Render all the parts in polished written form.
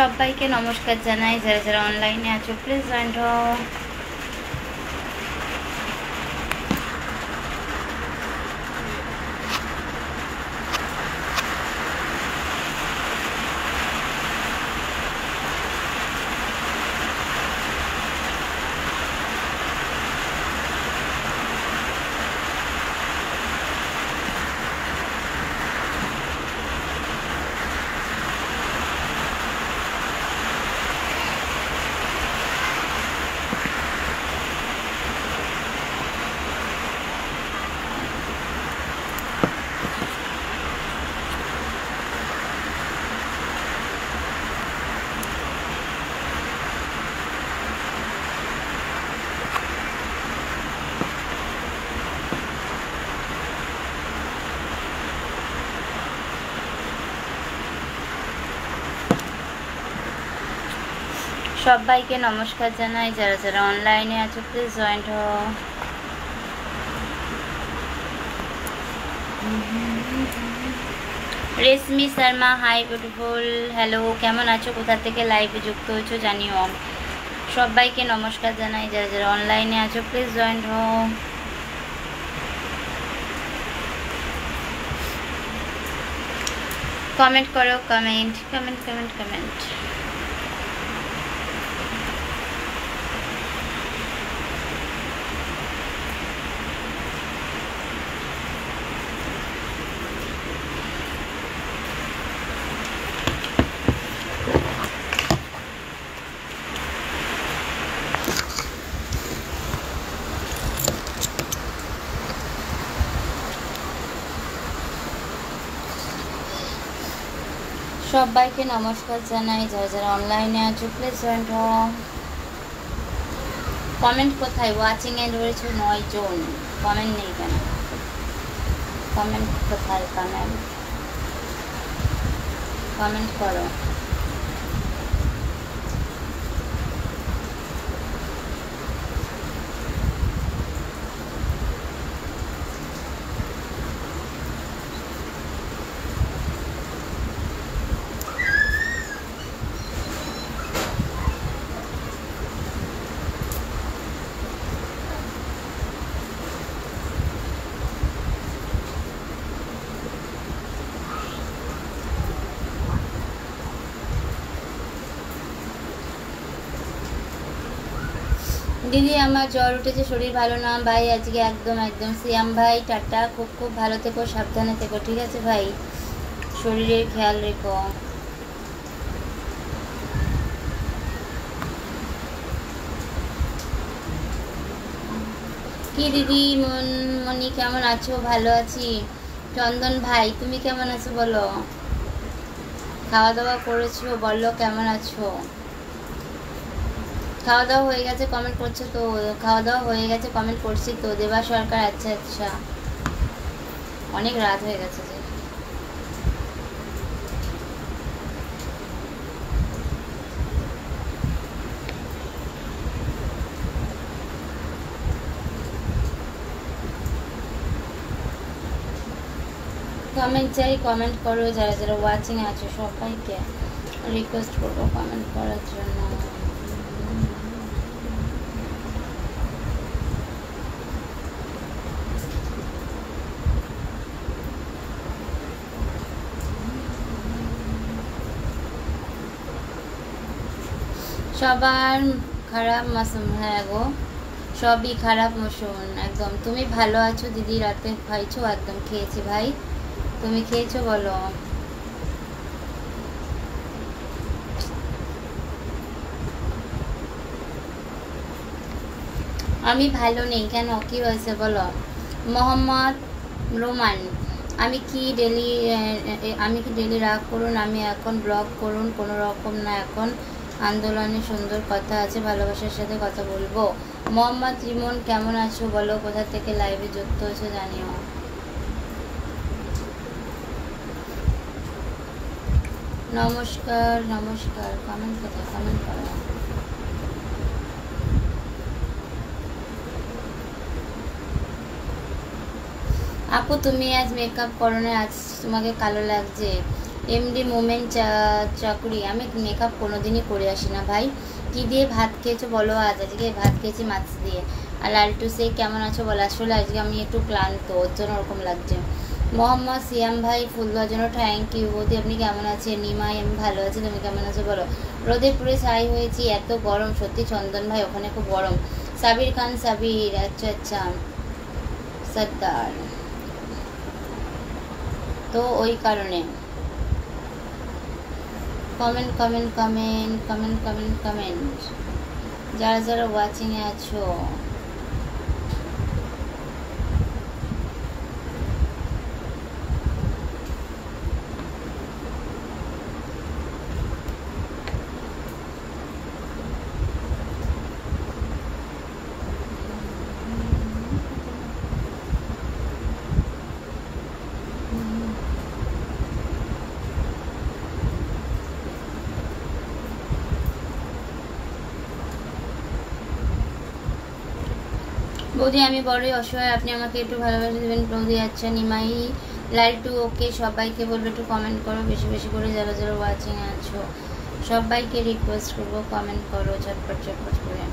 সবাইকে নমস্কার জানাই, যারা যারা অনলাইনে আছো প্লিজ জয়েন হও। সবাইকে নমস্কার জানাই, যারা যারা অনলাইনে আছো প্লিজ জয়েন হও। রেশমি শর্মা, হাই বিউটিফুল, হ্যালো, কেমন আছো, কোথা থেকে লাইভে যুক্ত হয়েছো জানিও। সবাইকে নমস্কার জানাই, যারা যারা অনলাইনে আছো প্লিজ জয়েন হও। কমেন্ট করো, কমেন্ট কমেন্ট কমেন্ট কমেন্ট। সবাইকে নমস্কার জানাই, যারা যারা অনলাইনে আছো প্লিজ জয়েন হও। কমেন্ট কোথায়? ওয়াচিং এ রয়েছে 9 জন, কমেন্ট নেই কেন? কমেন্ট কোথায়? কমেন্ট কমেন্ট করো। দিদি আমার জ্বর উঠেছে, শরীর ভালো না ভাই আজকে, একদম একদম। সিয়াম ভাই টাটা, খুব খুব ভালো থেকো, সাবধানে থেকো, ঠিক আছে ভাই, শরীরের খেয়াল রেখো। কি দিদি মনি কেমন আছো? ভালো আছি। চন্দন ভাই তুমি কেমন আছো বলো, খাওয়া দাওয়া করেছো বলো, কেমন আছো? খাওয়া দাওয়া হয়ে গেছে কমেন্ট করছো তো, খাওয়া দাওয়া হয়ে গেছে কমেন্ট করছি তো। দেবা সরকার, আচ্ছা আচ্ছা, অনেক রাত হয়ে গেছে যে। কমেন্ট চাই, কমেন্ট করো, যারা যারা ওয়াচিং আছো সবাইকে রিকোয়েস্ট করবো কমেন্ট করার জন্য। সবার খারাপ মৌসুম, হ্যাঁ গো সবই খারাপ মৌসুম একদম। তুমি ভালো আছো দিদি? রাতে খাইছো? একদম খেয়েছি ভাই, তুমি খেয়েছো বলো? আমি ভালো নেই কেন, কি হয়েছে বলো? মোহাম্মদ রোমান, আমি কি ডেলি রাগ করুন? আমি এখন ব্লগ করুন কোনো রকম না, এখন আন্দোলনে সুন্দর কথা আছে, ভালোবাসার সাথে কথা বলবো। মোহাম্মদ রিমন কেমন আছো বলো, কোথা থেকে লাইভে যুক্ত হয়েছো জানিও। নমস্কার নমস্কার, কমেন্ট কোথায়? কমেন্ট করো। আপু তুমি আজ মেকআপ করো না, আজ তোমাকে কালো লাগছে। এমডি মোমেন্ট চাকরি। আমি মেকআপ কোনোদিনই করে আসি না ভাই। কি দিয়ে ভাত খেয়েছো বলো? আজকে ভাত খেয়েছি মাছ দিয়ে। আর লালটু সে কেমন আছো বলো? আসলে আজকে আমি একটু ক্লান্ত, ওর জন্য ওরকম লাগছে। মোহাম্মদ সিয়াম ভাই ফুল দেওয়ার জন্য থ্যাংক ইউ। বৌদি আপনি কেমন আছেন? নিমাই আমি ভালো আছি, তুমি কেমন আছো বলো? রোদে পুরে ছাই হয়েছি, এত গরম সত্যি। চন্দন ভাই ওখানে খুব গরম। সাবির খান সাবির, আচ্ছা আচ্ছা সর্দার, তো ওই কারণে। Comment comment comment comment comment comment যারা যারা ওয়াচিংয়ে আছো। বৌদি আমি বড়ই অসহায়, আপনি আমাকে একটু ভালোবাসা দেবেন বৌদি। আচ্ছা নিমাই লালটু ওকে। সবাইকে বলবো একটু কমেন্ট করো বেশি বেশি করে, যারা যারা ওয়াচিং আছো সবাইকে রিকোয়েস্ট করবো কমেন্ট করো ঝটপট ঝটপট করে।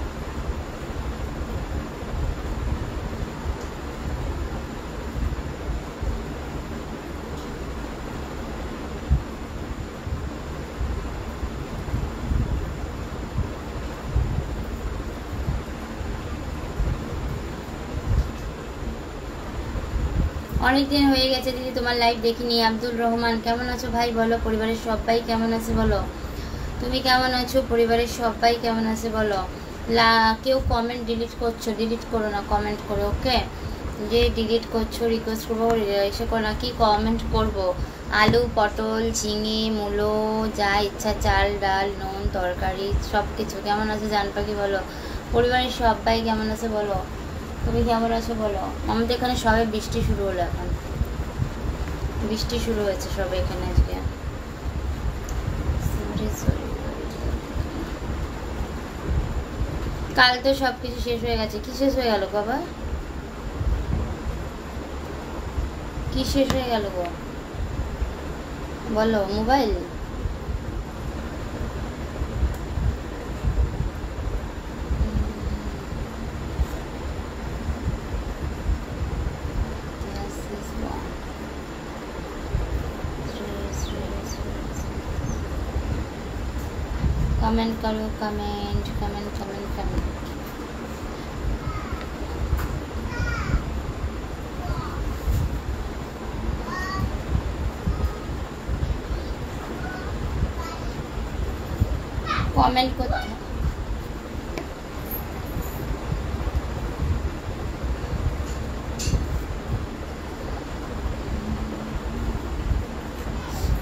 অনেকদিন হয়ে গেছে দিদি তোমার লাইভ দেখিনি। আব্দুল রহমান কেমন আছো ভাই বলো? পরিবারের সবাই কেমন আছে বলো? তুমি কেমন আছো? পরিবারের সবাই কেমন আছে বলো? কেউ কমেন্ট ডিলিট করছো, ডিলিট করো না, কমেন্ট করো ওকে। যে ডিলিট করছো রিকোয়েস্ট করবো এসে করো না। কি কমেন্ট করবো? আলু পটল ঝিঙে মূলো যা ইচ্ছা, চাল ডাল নুন তরকারি সব কিছু। কেমন আছে জান পাখি বলো? পরিবারের সবাই কেমন আছে বলো? তুমি কেমন আছো বলো? আমাদের এখানে সবে বৃষ্টি শুরু হলো, এখন বৃষ্টি শুরু হয়েছে সবে এখানে আজকে। কাল তো সবকিছু শেষ হয়ে গেছে। কি শেষ হয়ে গেল বাবা? কি শেষ হয়ে গেল গো বলো? মোবাইল? कमेंट करो, comment comment comment comment comment করতে।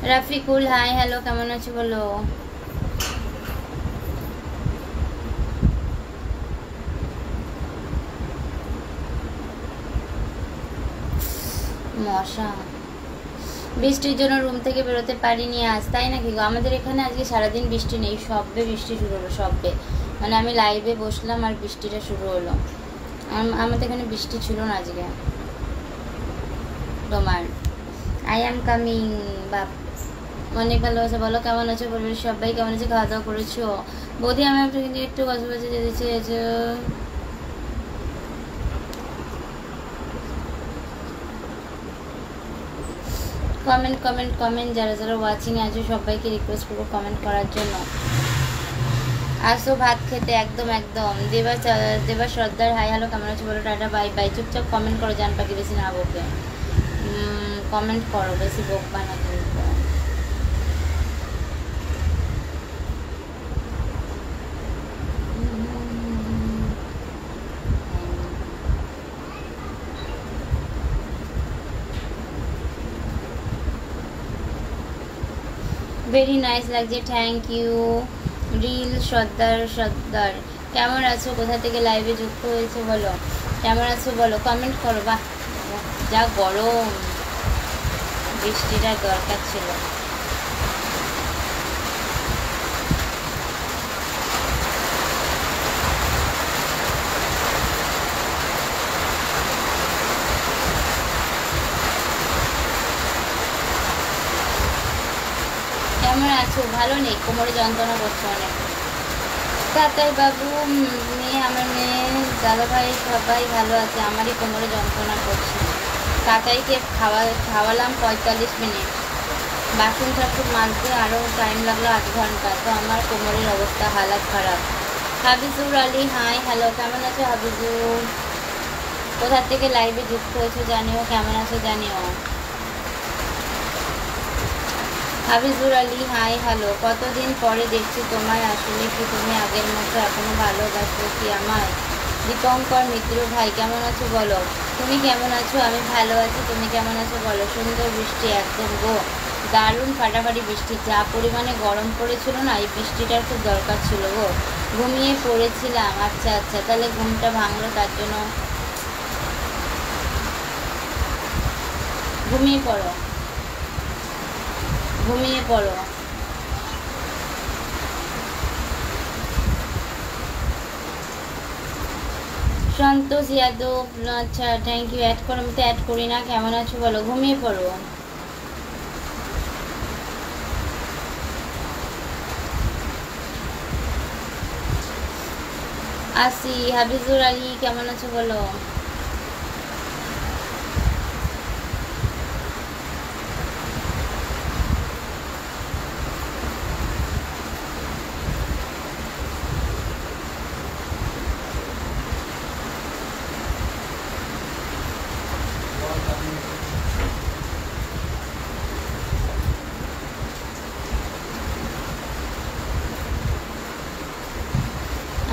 রাফিকুল হাই হ্যালো কেমন আছো বলো? মশা, বৃষ্টির জন্য রুম থেকে বেরোতে পারিনি আজ, তাই নাকি গো? আমাদের এখানে আজকে সারাদিন বৃষ্টি নেই, সবে বৃষ্টি শুরু হলো সবে। মানে আমি লাইভে বসলাম আর বৃষ্টিটা শুরু হলো। আমাদের এখানে বৃষ্টি ছিল না আজকে। তোমার আই এম কামিং বাপ অনেক ভালোবাসা বলো। কেমন আছো পরিবারের সবাই কেমন আছে? খাওয়া দাওয়া করেছো? বৌদি আমি কিন্তু একটু কক্সবাজার যেতে চেয়েছো। কমেন্ট কমেন্ট কমেন্ট যারা যারা ওয়াচিং আছে সবাইকে রিকোয়েস্ট করবো কমেন্ট করার জন্য। আসো ভাত খেতে, একদম একদম। দেবা সর্দার হাই হ্যালো কেমন আছো বলো? Tata bye bye. চুপচাপ কমেন্ট করো জান পাখি, বেশি না বকে কমেন্ট করো, বেশি বকবা না কিন্তু। ভেরি নাইস লাগছে, থ্যাংক ইউ। রিল সর্দার সর্দার কেমন আছো? কোথা থেকে লাইভে যুক্ত হয়েছে বলো? কেমন আছো বলো? কমেন্ট করো। বাহ যা গরম, বৃষ্টিটা দরকার ছিল। কেমন আছো? ভালো নেই, কোমরে যন্ত্রণা করছে অনেক। তাতাই বাবু, মেয়ে, আমার মেয়ে, দাদাভাই সবাই ভালো আছে, আমারই কোমরে যন্ত্রণা করছে। তাতাইকে খাওয়ালাম 45 মিনিট, বাসন টাসন মাজতে আরও টাইম লাগলো 8 ঘন্টা। তো আমার কোমরের অবস্থা হালাত খারাপ। হাফিজুর আলী, হাই, হ্যালো, কেমন আছো হাফিজুর? কোথা থেকে লাইভে যুক্ত হয়েছো জানিও, কেমন আছো জানিও। হাফিজুর আলী, হাই, হ্যালো, কতদিন পরে দেখছি তোমায়, আসলে কি তুমি আগের মতো এখনো ভালোবাসো কি আমায়? দীপঙ্কর মিত্র, ভাই কেমন আছো বলো, তুমি কেমন আছো? আমি ভালো আছি, তুমি কেমন আছো বলো। সুন্দর বৃষ্টি একদম গো, দারুণ ফাটাফাটি বৃষ্টি, যা পরিমাণে গরম পড়েছিল না, এই বৃষ্টিটার খুব দরকার ছিল গো। ঘুমিয়ে পড়েছিলাম। আচ্ছা আচ্ছা, তাহলে ঘুমটা ভাঙলো, তার জন্য ঘুমিয়ে পড়ো, ঘুমিয়ে পড়ো। সন্তোষ যাদব, আচ্ছা থ্যাংক ইউ, অ্যাড করো, আমি তো অ্যাড করি না। কেমন আছো বলো, ঘুমিয়ে পড়ো। আসি, হাফিজুর আলী, কেমন আছো বলো।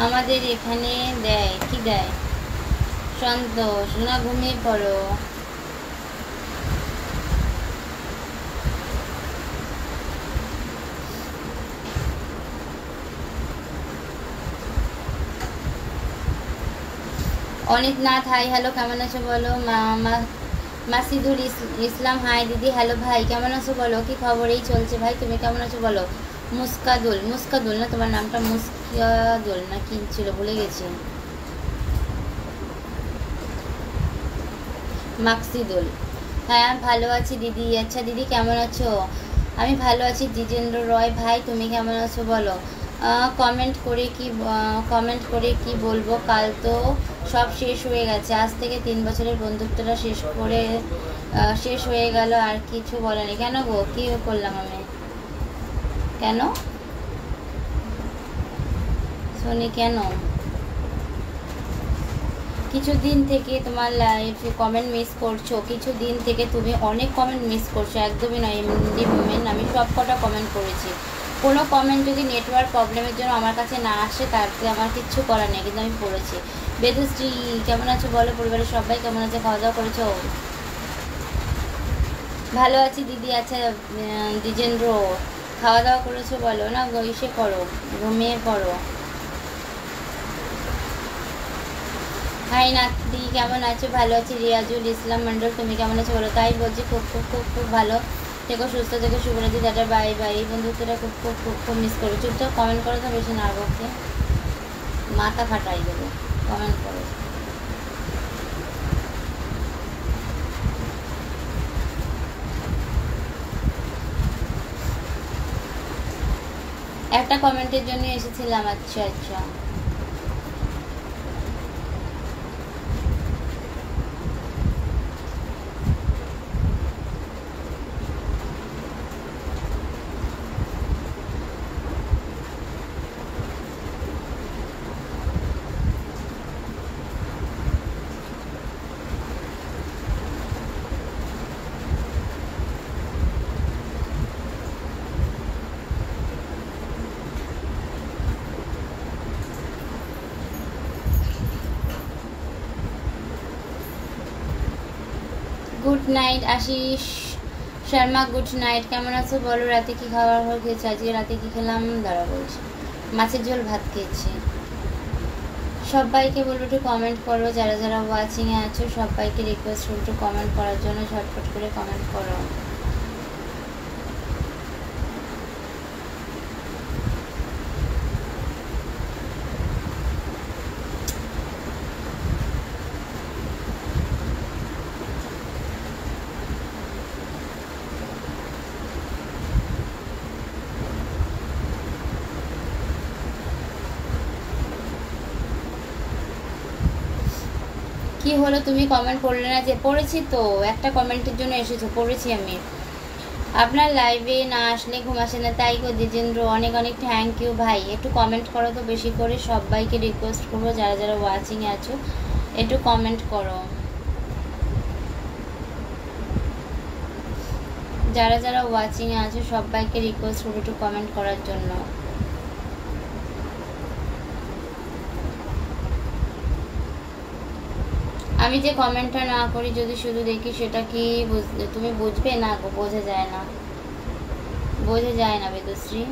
আমাদের এখানে দেয় কি দেয়? সন্তোষ, না ঘুমিয়ে পড়ো। অনিতনাথ, হাই, হ্যালো, কেমন আছো বলো। মাসিদুল ইসলাম, হাই দিদি, হ্যালো ভাই, কেমন আছো বলো। কি খবর? এই চলছে ভাই, তুমি কেমন আছো বলো। মুস্কাদুল না, তোমার নামটা মুস্কাদুল না কি ছিল, ভুলে গেছি। মাকসিদুল, হ্যাঁ ভালো আছি দিদি। আচ্ছা দিদি কেমন আছো? আমি ভালো আছি। দ্বিজেন্দ্র রয়, ভাই তুমি কেমন আছো বলো। কমেন্ট করে কি বলবো, কাল তো সব শেষ হয়ে গেছে, আজ থেকে 3 বছরের বন্ধুত্বটা শেষ হয়ে গেল, আর কিছু বলেনি কেন গো? কি করলাম আমি? কেন শুনি কেন? কিছুদিন থেকে তোমার লাইফে কমেন্ট মিস করছো, কিছুদিন থেকে তুমি অনেক কমেন্ট মিস করছো, একদমই নয় এমডি মোমেন্ট, আমি সব কটা কমেন্ট করেছি। কোনো কমেন্ট যদি নেটওয়ার্ক প্রবলেমের জন্য আমার কাছে না আসে, তাতে আমার কিচ্ছু করার নেই, কিন্তু আমি পড়েছি। বেদুশ্রী, কেমন আছো বলো, পরিবারের সবাই কেমন আছে, খাওয়া দাওয়া করেছো? ভালো আছি দিদি। আচ্ছা দ্বিজেন্দ্র, খাওয়া দাওয়া করেছো বলো, না ইসে করো, ঘুমিয়ে পড়ো। হাই নাতি, কেমন আছো? ভালো আছি। রিয়াজুল ইসলাম মন্ডল, তুমি কেমন আছো বলো। তাই বলছি, খুব খুব খুব খুব ভালো থেকো, সুস্থ থেকো, শুভরাত্রি, দাদা, বাই বাই। এই বন্ধুত্বটা খুব খুব খুব খুব মিস করো। চুপচাপ কমেন্ট করো তো, বেশি না বকে, মাথা ফাটাই দেবো। কমেন্ট করো। একটা কমেন্টের জন্য এসেছিলাম। আচ্ছা আচ্ছা, good night Ashis Sharma, good night, কেমন আছো বলো। রাতে কি খাবার খেয়েছি? আজকে রাতে কি খেলাম দাঁড়া বলছি, মাছের ঝোল ভাত খেয়েছি। সবাইকে বলবো একটু কমেন্ট করো, যারা যারা ওয়াচিংয়ে আছো সবাইকে রিকোয়েস্ট করবো একটু কমেন্ট করার জন্য, ঝটপট করে কমেন্ট করো। কি হলো তুমি কমেন্ট করলে না যে? পড়েছি তো, একটা কমেন্টের জন্য এসেছো, পড়েছি আমি। আপনার লাইভে না আসলে ঘুম আসে না, তাই গো দ্বিজেন্দ্র, অনেক অনেক থ্যাংক ইউ ভাই। একটু কমেন্ট করো তো বেশি করে, সবাইকে রিকোয়েস্ট করবো যারা যারা ওয়াচিংয়ে আছো একটু কমেন্ট করো, যারা যারা ওয়াচিংয়ে আছো সবাইকে রিকোয়েস্ট করবো একটু কমেন্ট করার জন্য। আমি যে কমেন্টটা না করি যদি শুধু দেখি সেটা কি তুমি বুঝবে না গো? বোঝা যায় না, বোঝা যায় না বেদশ্রী।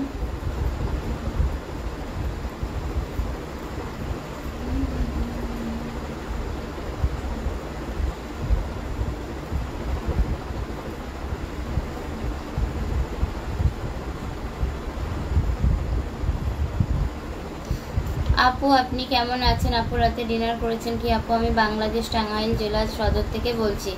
আপু আপনি কেমন আছেন? আপু রাতে ডিনার করেছেন কি? আপু আমি বাংলাদেশ টাঙ্গাইল জেলা সদর থেকে বলছি।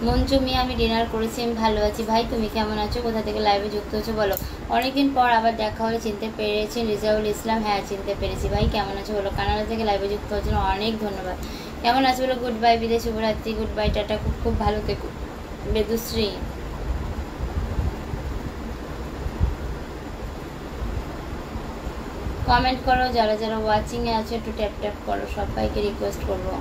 মঞ্জু মিয়া, আমি ডিনার করেছি, আমি ভালো আছি। ভাই তুমি কেমন আছো? কোথা থেকে লাইভে যুক্ত হচ্ছে বলো। অনেকদিন পর আবার দেখা হলে, চিনতে পেরেছেন রিজাউল ইসলাম? হ্যাঁ চিনতে পেরেছি। ভাই কেমন আছো বলো। কানাডা থেকে লাইভে যুক্ত হচ্ছেন, অনেক ধন্যবাদ। কেমন আছো বলো। গুড বাই বিদেশ, শুভরাত্রি, গুড বাই, টাটা, খুব খুব ভালো থেকো বেদুশ্রী। কমেন্ট করো, যারা যারা ওয়াচিংয়ে আছে একটু ট্যাপ ট্যাপ করো, সবাইকে রিকোয়েস্ট করবো।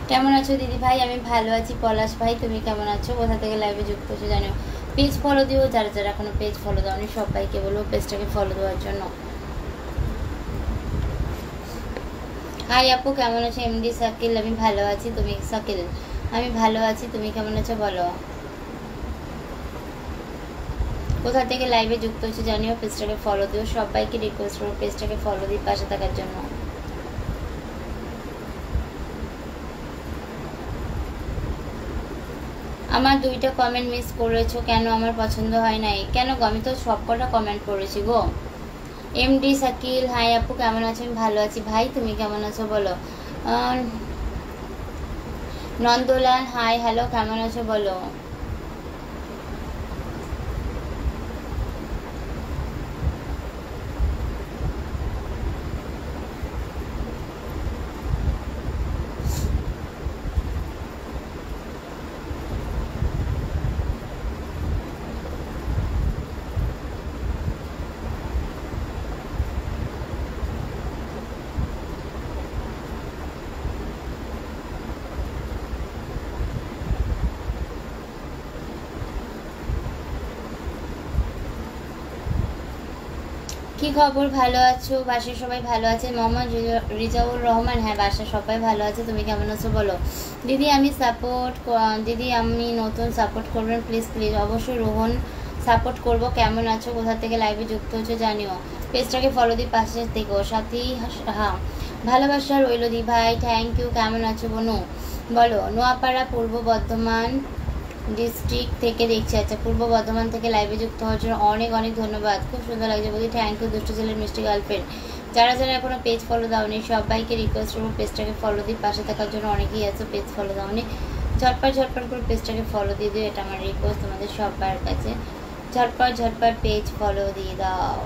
কেমন আছো দিদি ভাই? আমি ভালো আছি। পলাশ ভাই তুমি কেমন আছো? কোথা থেকে লাইভে যুক্ত হচ্ছে জানিও। পেজ ফলো দিও, যারা যারা এখনো পেজ ফলো দাওনি সবাইকে বলবো পেজটাকে ফলো দেওয়ার জন্য। হাই আপু কেমন আছো? এমডি সাকিল, আমি ভালো আছি। তুমি সাকিল, আমি ভালো আছি। তুমি কেমন আছো বলো। কোথা থেকে লাইভে যুক্ত হচ্ছে জানিও, পেজটাকে ফলো দিও, সবাইকে রিকোয়েস্ট করবো পেজটাকে ফলো দিই পাশে থাকার জন্য। আমার দুইটা কমেন্ট মিস করেছো কেন? আমার পছন্দ হয় নাই কেন গো? আমি তো সব কটা কমেন্ট করেছি গো। এমডি সাকিল, হাই আপু কেমন আছো? আমি ভালো আছি। ভাই তুমি কেমন আছো বলো। নন্দলাল, হাই হ্যালো, কেমন আছো বলো। কি খবর? ভালো আছো? বাসায় সবাই ভালো আছে? মোহাম্মদ রিজাউর রহমান, হ্যাঁ বাসায় সবাই ভালো আছে। তুমি কেমন আছো বলো। দিদি আমি দিদি আমি নতুন, সাপোর্ট করবেন প্লিজ প্লিজ। অবশ্যই রোহন, সাপোর্ট করব। কেমন আছো? কোথা থেকে লাইভে যুক্ত হচ্ছে জানিও, পেজটাকে ফলো দিই পাশে থেকো সাথেই। হ্যাঁ ভালোবাসা রইল দি ভাই, থ্যাংক ইউ। কেমন আছো বনু বলো। নোয়াপাড়া, পূর্ব বর্ধমান ডিস্ট্রিক্ট থেকে দেখছি। আচ্ছা পূর্ব বর্ধমান থেকে লাইভে যুক্ত হওয়ার জন্য অনেক অনেক ধন্যবাদ, খুব সুন্দর লাগছে বলি। থ্যাংক ইউ দুষ্ট ছেলের মিষ্টি গার্লফ্রেন্ড। যারা যারা এখনো পেজ ফলো দাওনি সবাইকে রিকোয়েস্ট করবো পেজটাকে ফলো দিই পাশে থাকার জন্য। অনেকেই আছে পেজ ফলো দাওনি, ঝটপট ঝটপট করে পেজটাকে ফলো দিয়ে দিও, এটা আমার রিকোয়েস্ট তোমাদের সবার কাছে। ঝটপট ঝটপট পেজ ফলো দিয়ে দাও।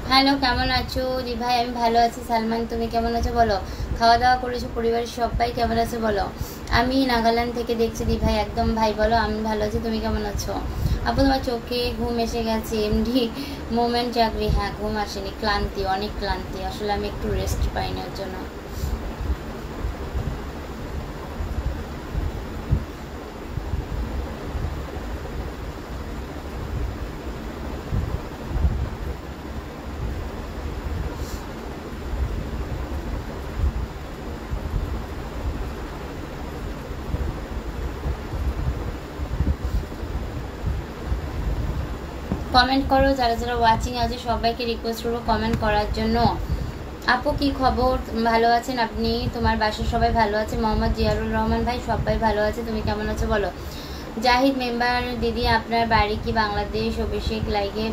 হ্যালো কেমন আছো দি ভাই? আমি ভালো আছি। সালমান তুমি কেমন আছো বলো। খাওয়া দাওয়া করেছো? পরিবারের সবাই কেমন আছে বলো। আমি নাগাল্যান্ড থেকে দেখছি দি ভাই। একদম ভাই বলো আমি ভালো আছি। তুমি কেমন আছো আপু? তোমার চোখে ঘুম এসে গেছে? এমডি মোমেন্ট চাকরি? হ্যাঁ ঘুম আসেনি, ক্লান্তি, অনেক ক্লান্তি, আসলে আমি একটু রেস্ট পাইনি ওর জন্য। কমেন্ট করো, যারা যারা ওয়াচিং আছে সবাইকে রিকোয়েস্ট করবো কমেন্ট করার জন্য। আপু কি খবর? ভালো আছেন আপনি? তোমার বাসার সবাই ভালো আছে? মোহাম্মদ জিয়ারুর রহমান ভাই সবাই ভালো আছে। তুমি কেমন আছো বলো। জাহিদ মেম্বার দিদি আপনার বাড়ি কি বাংলাদেশ? অভিষেক লাইকে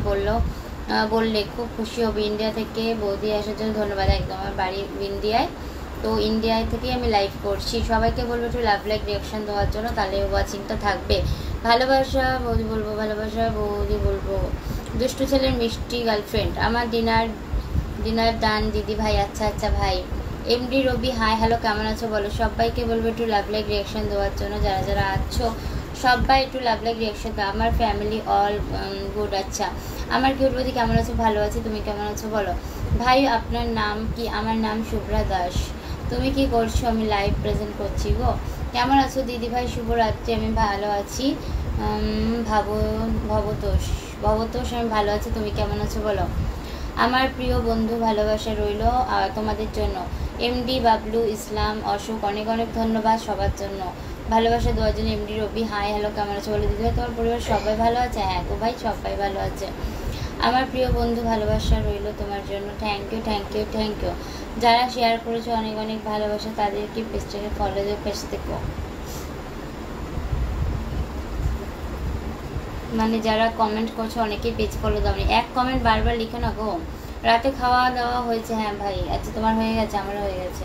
বললে খুব খুশি হবে। ইন্ডিয়া থেকে বৌদি আসার জন্য ধন্যবাদ। একদম আমার বাড়ি ইন্ডিয়ায়, তো ইন্ডিয়ায় থেকেই আমি লাইভ করছি। সবাইকে বলবো একটু লাভ লাইক রিয়াকশান দেওয়ার জন্য, তাহলে ওয়াচিংটা থাকবে। ভালোবাসা বৌদি বলবো, ভালোবাসা বৌদি বলবো। দুষ্টু ছেলের মিষ্টি গার্লফ্রেন্ড আমার ডিনার ডান দিদি ভাই। আচ্ছা আচ্ছা ভাই। এমডি রবি হাই হ্যালো, কেমন আছো বলো। সবাইকে বলবো একটু লাভ লাইক রিয়াকশান দেওয়ার জন্য, যারা যারা আছো সবাই একটু লাভ লাইক রিয়াকশান দাও। আমার ফ্যামিলি অল গুড। আচ্ছা আমার কিউট বৌদি কেমন আছো? ভালো আছি, তুমি কেমন আছো বলো। ভাই আপনার নাম কি? আমার নাম শুভ্রা দাস। তুমি কি করছো? আমি লাইভ প্রেজেন্ট করছি গো। কেমন আছো দিদি ভাই? শুভরাত্রি। আমি ভালো আছি। ভবতোষ আমি ভালো আছি, তুমি কেমন আছো বলো। আমার প্রিয় বন্ধু ভালোবাসা রইল তোমাদের জন্য। এমডি বাবলু ইসলাম অশোক অনেক অনেক ধন্যবাদ সবার জন্য ভালোবাসা দেওয়ার জন্য। এমডি রবি হাই হ্যালো, কেমন আছো বলে দিদি ভাই। তোমার পরিবার সবাই ভালো আছে? হ্যাঁ গো ভাই, সবাই ভালো আছে। আমার প্রিয় বন্ধু ভালোবাসা রইল তোমার জন্য। Thank you thank you thank you. যারা শেয়ার করেছো অনেক অনেক ভালোবাসা, তাদেরকে পেজটাকে ফলো দিয়ে পেজ দেখো। মানে যারা কমেন্ট করছো অনেকেই পেজ ফলো দাওনি, এক কমেন্ট বারবার লিখে না গো। রাতে খাওয়া দাওয়া হয়েছে? হ্যাঁ ভাই। আচ্ছা তোমার হয়ে গেছে? আমারও হয়ে গেছে।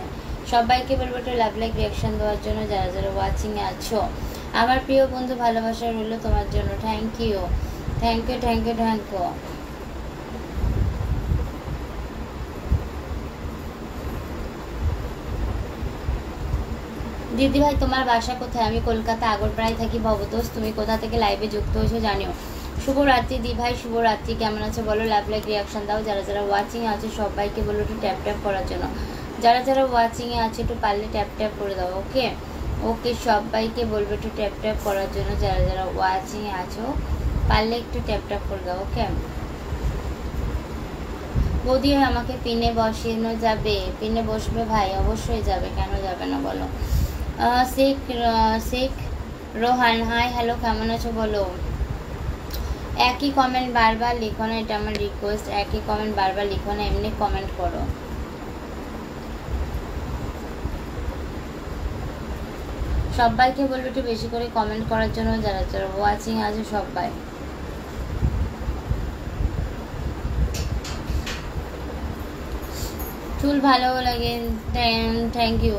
সবাইকে বলবো একটু লাভ লাইক রিয়াকশান দেওয়ার জন্য, যারা যারা ওয়াচিংয়ে আছো। আমার প্রিয় বন্ধু ভালোবাসা রইল তোমার জন্য। Thank you thank you thank you thank you. দিদি ভাই তোমার বাসা কোথায়? আমি কলকাতা আগরপাড়ায় থাকি। ভবতোষ তুমি কোথা থেকে লাইভে যুক্ত হয়েছো জানিও। শুভরাত্রি দি ভাই, শুভরাত্রি। কেমন আছো বলো, লাভ লাইক রিয়াকশান দাও। যারা যারা ওয়াচিংয়ে আছে সবাইকে বলো একটু ট্যাপ ট্যাপ করার জন্য, যারা যারা ওয়াচিংয়ে আছে একটু পারলে ট্যাপ ট্যাপ করে দাও। ওকে ওকে, সবাইকে বলবো একটু ট্যাপ ট্যাপ করার জন্য, যারা যারা ওয়াচিংয়ে আছো পারলে একটু ট্যাপ ট্যাপ করে দাও। ওকে বৌদি আমাকে পিনে বসানো যাবে? পিনে বসবে ভাই, অবশ্যই যাবে, কেন যাবে না বলো। শেখ রোহান হাই হ্যালো, কেমন আছো বলো। একই কমেন্ট বারবার লিখো না, এটা আমার রিকোয়েস্ট। একই কমেন্ট বারবার লিখো না, এমনি কমেন্ট করো। সবাইকে বলবো একটু বেশি করে কমেন্ট করার জন্য, যারা যারা ওয়াচিং আছে সবাই। চুল ভালো লাগে, থ্যাংক ইউ।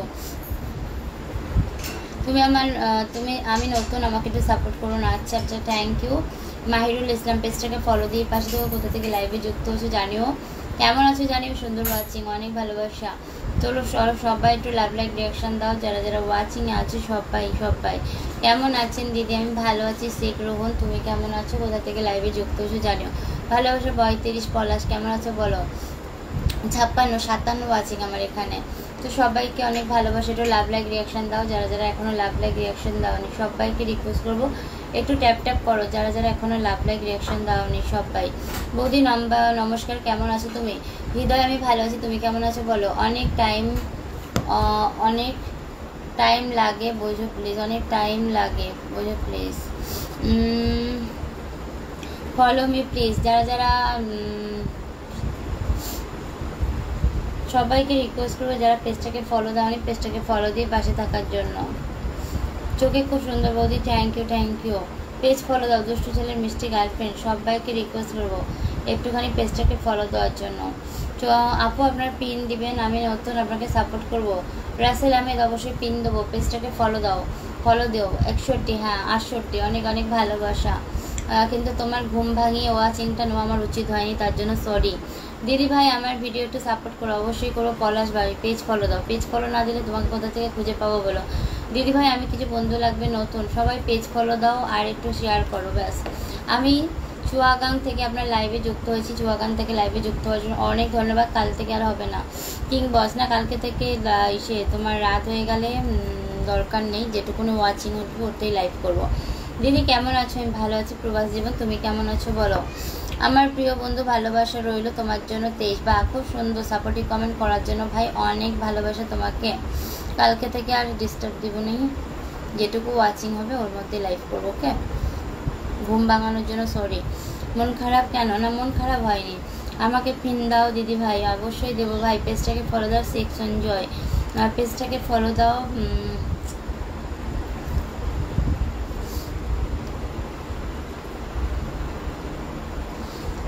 আমি নতুন, আমাকে একটু সাপোর্ট করুন। আচ্ছা আচ্ছা থ্যাংক ইউ। মাহিরুল ইসলাম পেজটাকে ফলো দিয়ে পাশে থেকে কোথা থেকে লাইভে যুক্ত হচ্ছে জানিও। কেমন আছো জানিও। সুন্দর ওয়াচিং, অনেক ভালোবাসা। চলো সবাই একটু লাভ লাইক রিয়াকশান দাও, যারা যারা ওয়াচিংয়ে আছে সবাই সবাই। কেমন আছেন দিদি? আমি ভালো আছি। শেখ রোহন তুমি কেমন আছো? কোথা থেকে লাইভে যুক্ত হচ্ছে জানিও। ভালোবাসা 32 পলাশ কেমন আছো বলো। 56-57 ওয়াচিং আমার এখানে। তো সবাইকে অনেক ভালোবাসা, একটু লাভ লাইক রিয়াকশান দাও। যারা যারা এখনো লাভ লাইক রিয়াকশান দাওনি সবাইকে রিকোয়েস্ট করবো একটু ট্যাপ ট্যাপ করো, যারা যারা এখনো লাভ লাইক রিয়াকশান দাওনি সবাই। বৌদি নমস্কার, কেমন আছো তুমি? হৃদয় আমি ভালো আছি, তুমি কেমন আছো বলো। অনেক টাইম লাগে বোঝো প্লিজ, অনেক টাইম লাগে বোঝো প্লিজ। Follow me please. যারা যারা সবাইকে রিকোয়েস্ট করবো যারা পেজটাকে ফলো দাওনি পেজটাকে ফলো দিয়ে পাশে থাকার জন্য। চোখে খুব সুন্দর বৌদি, thank you thank you. Page follow দাও। দুষ্টু ছেলের মিষ্টি গার্লফ্রেন্ড সবাইকে রিকোয়েস্ট করবো একটুখানি পেজটাকে ফলো দেওয়ার জন্য। তো আপু আপনার পিন দিবেন, আমি নতুন, আপনাকে সাপোর্ট করবো। রাসেল আহমেদ অবশ্যই পিন দেবো, পেজটাকে ফলো দাও, ফলো দিও। 61, হ্যাঁ 68, অনেক অনেক ভালোবাসা। কিন্তু তোমার ঘুম ভাঙিয়ে ওয়াচিংটা নেওয়া আমার উচিত হয়নি, তার জন্য সরি। দিদি ভাই আমার ভিডিও একটু সাপোর্ট করো, অবশ্যই করো। পলাশ ভাই পেজ ফলো দাও, পেজ ফলো না দিলে তোমাকে কোথা থেকে খুঁজে পাবো বলো। দিদি ভাই আমি কিছু বন্ধু লাগবে নতুন, সবাই পেজ ফলো দাও আর একটু শেয়ার করো ব্যাস। আমি চুয়াগাং থেকে আপনার লাইভে যুক্ত হয়েছি, চুয়াগাং থেকে লাইভে যুক্ত হওয়ার জন্য অনেক ধন্যবাদ। কাল থেকে আর হবে না কিং বস না, কালকে থেকে তোমার রাত হয়ে গেলে দরকার নেই, যেটুকুনি ওয়াচিং উঠবে ওতেই লাইভ করবো। দিদি কেমন আছো? আমি ভালো আছি প্রবাস জীবন, তুমি কেমন আছো বলো। আমার প্রিয় বন্ধু ভালোবাসা রইল তোমার জন্য 23 বা খুব সুন্দর সাপোর্টিভ কমেন্ট করার জন্য ভাই, অনেক ভালোবাসা তোমাকে। কালকে থেকে আর ডিস্টার্ব দিব নেই, যেটুকু ওয়াচিং হবে ওর মধ্যে লাইভ করবো। ওকে, ঘুম ভাঙানোর জন্য সরি। মন খারাপ কেন? না মন খারাপ হয়নি। আমাকে পিন দাও দিদি ভাই, অবশ্যই দেবো ভাই। পেজটাকে ফলো দাও, সেকশন জয় পেজটাকে ফলো দাও।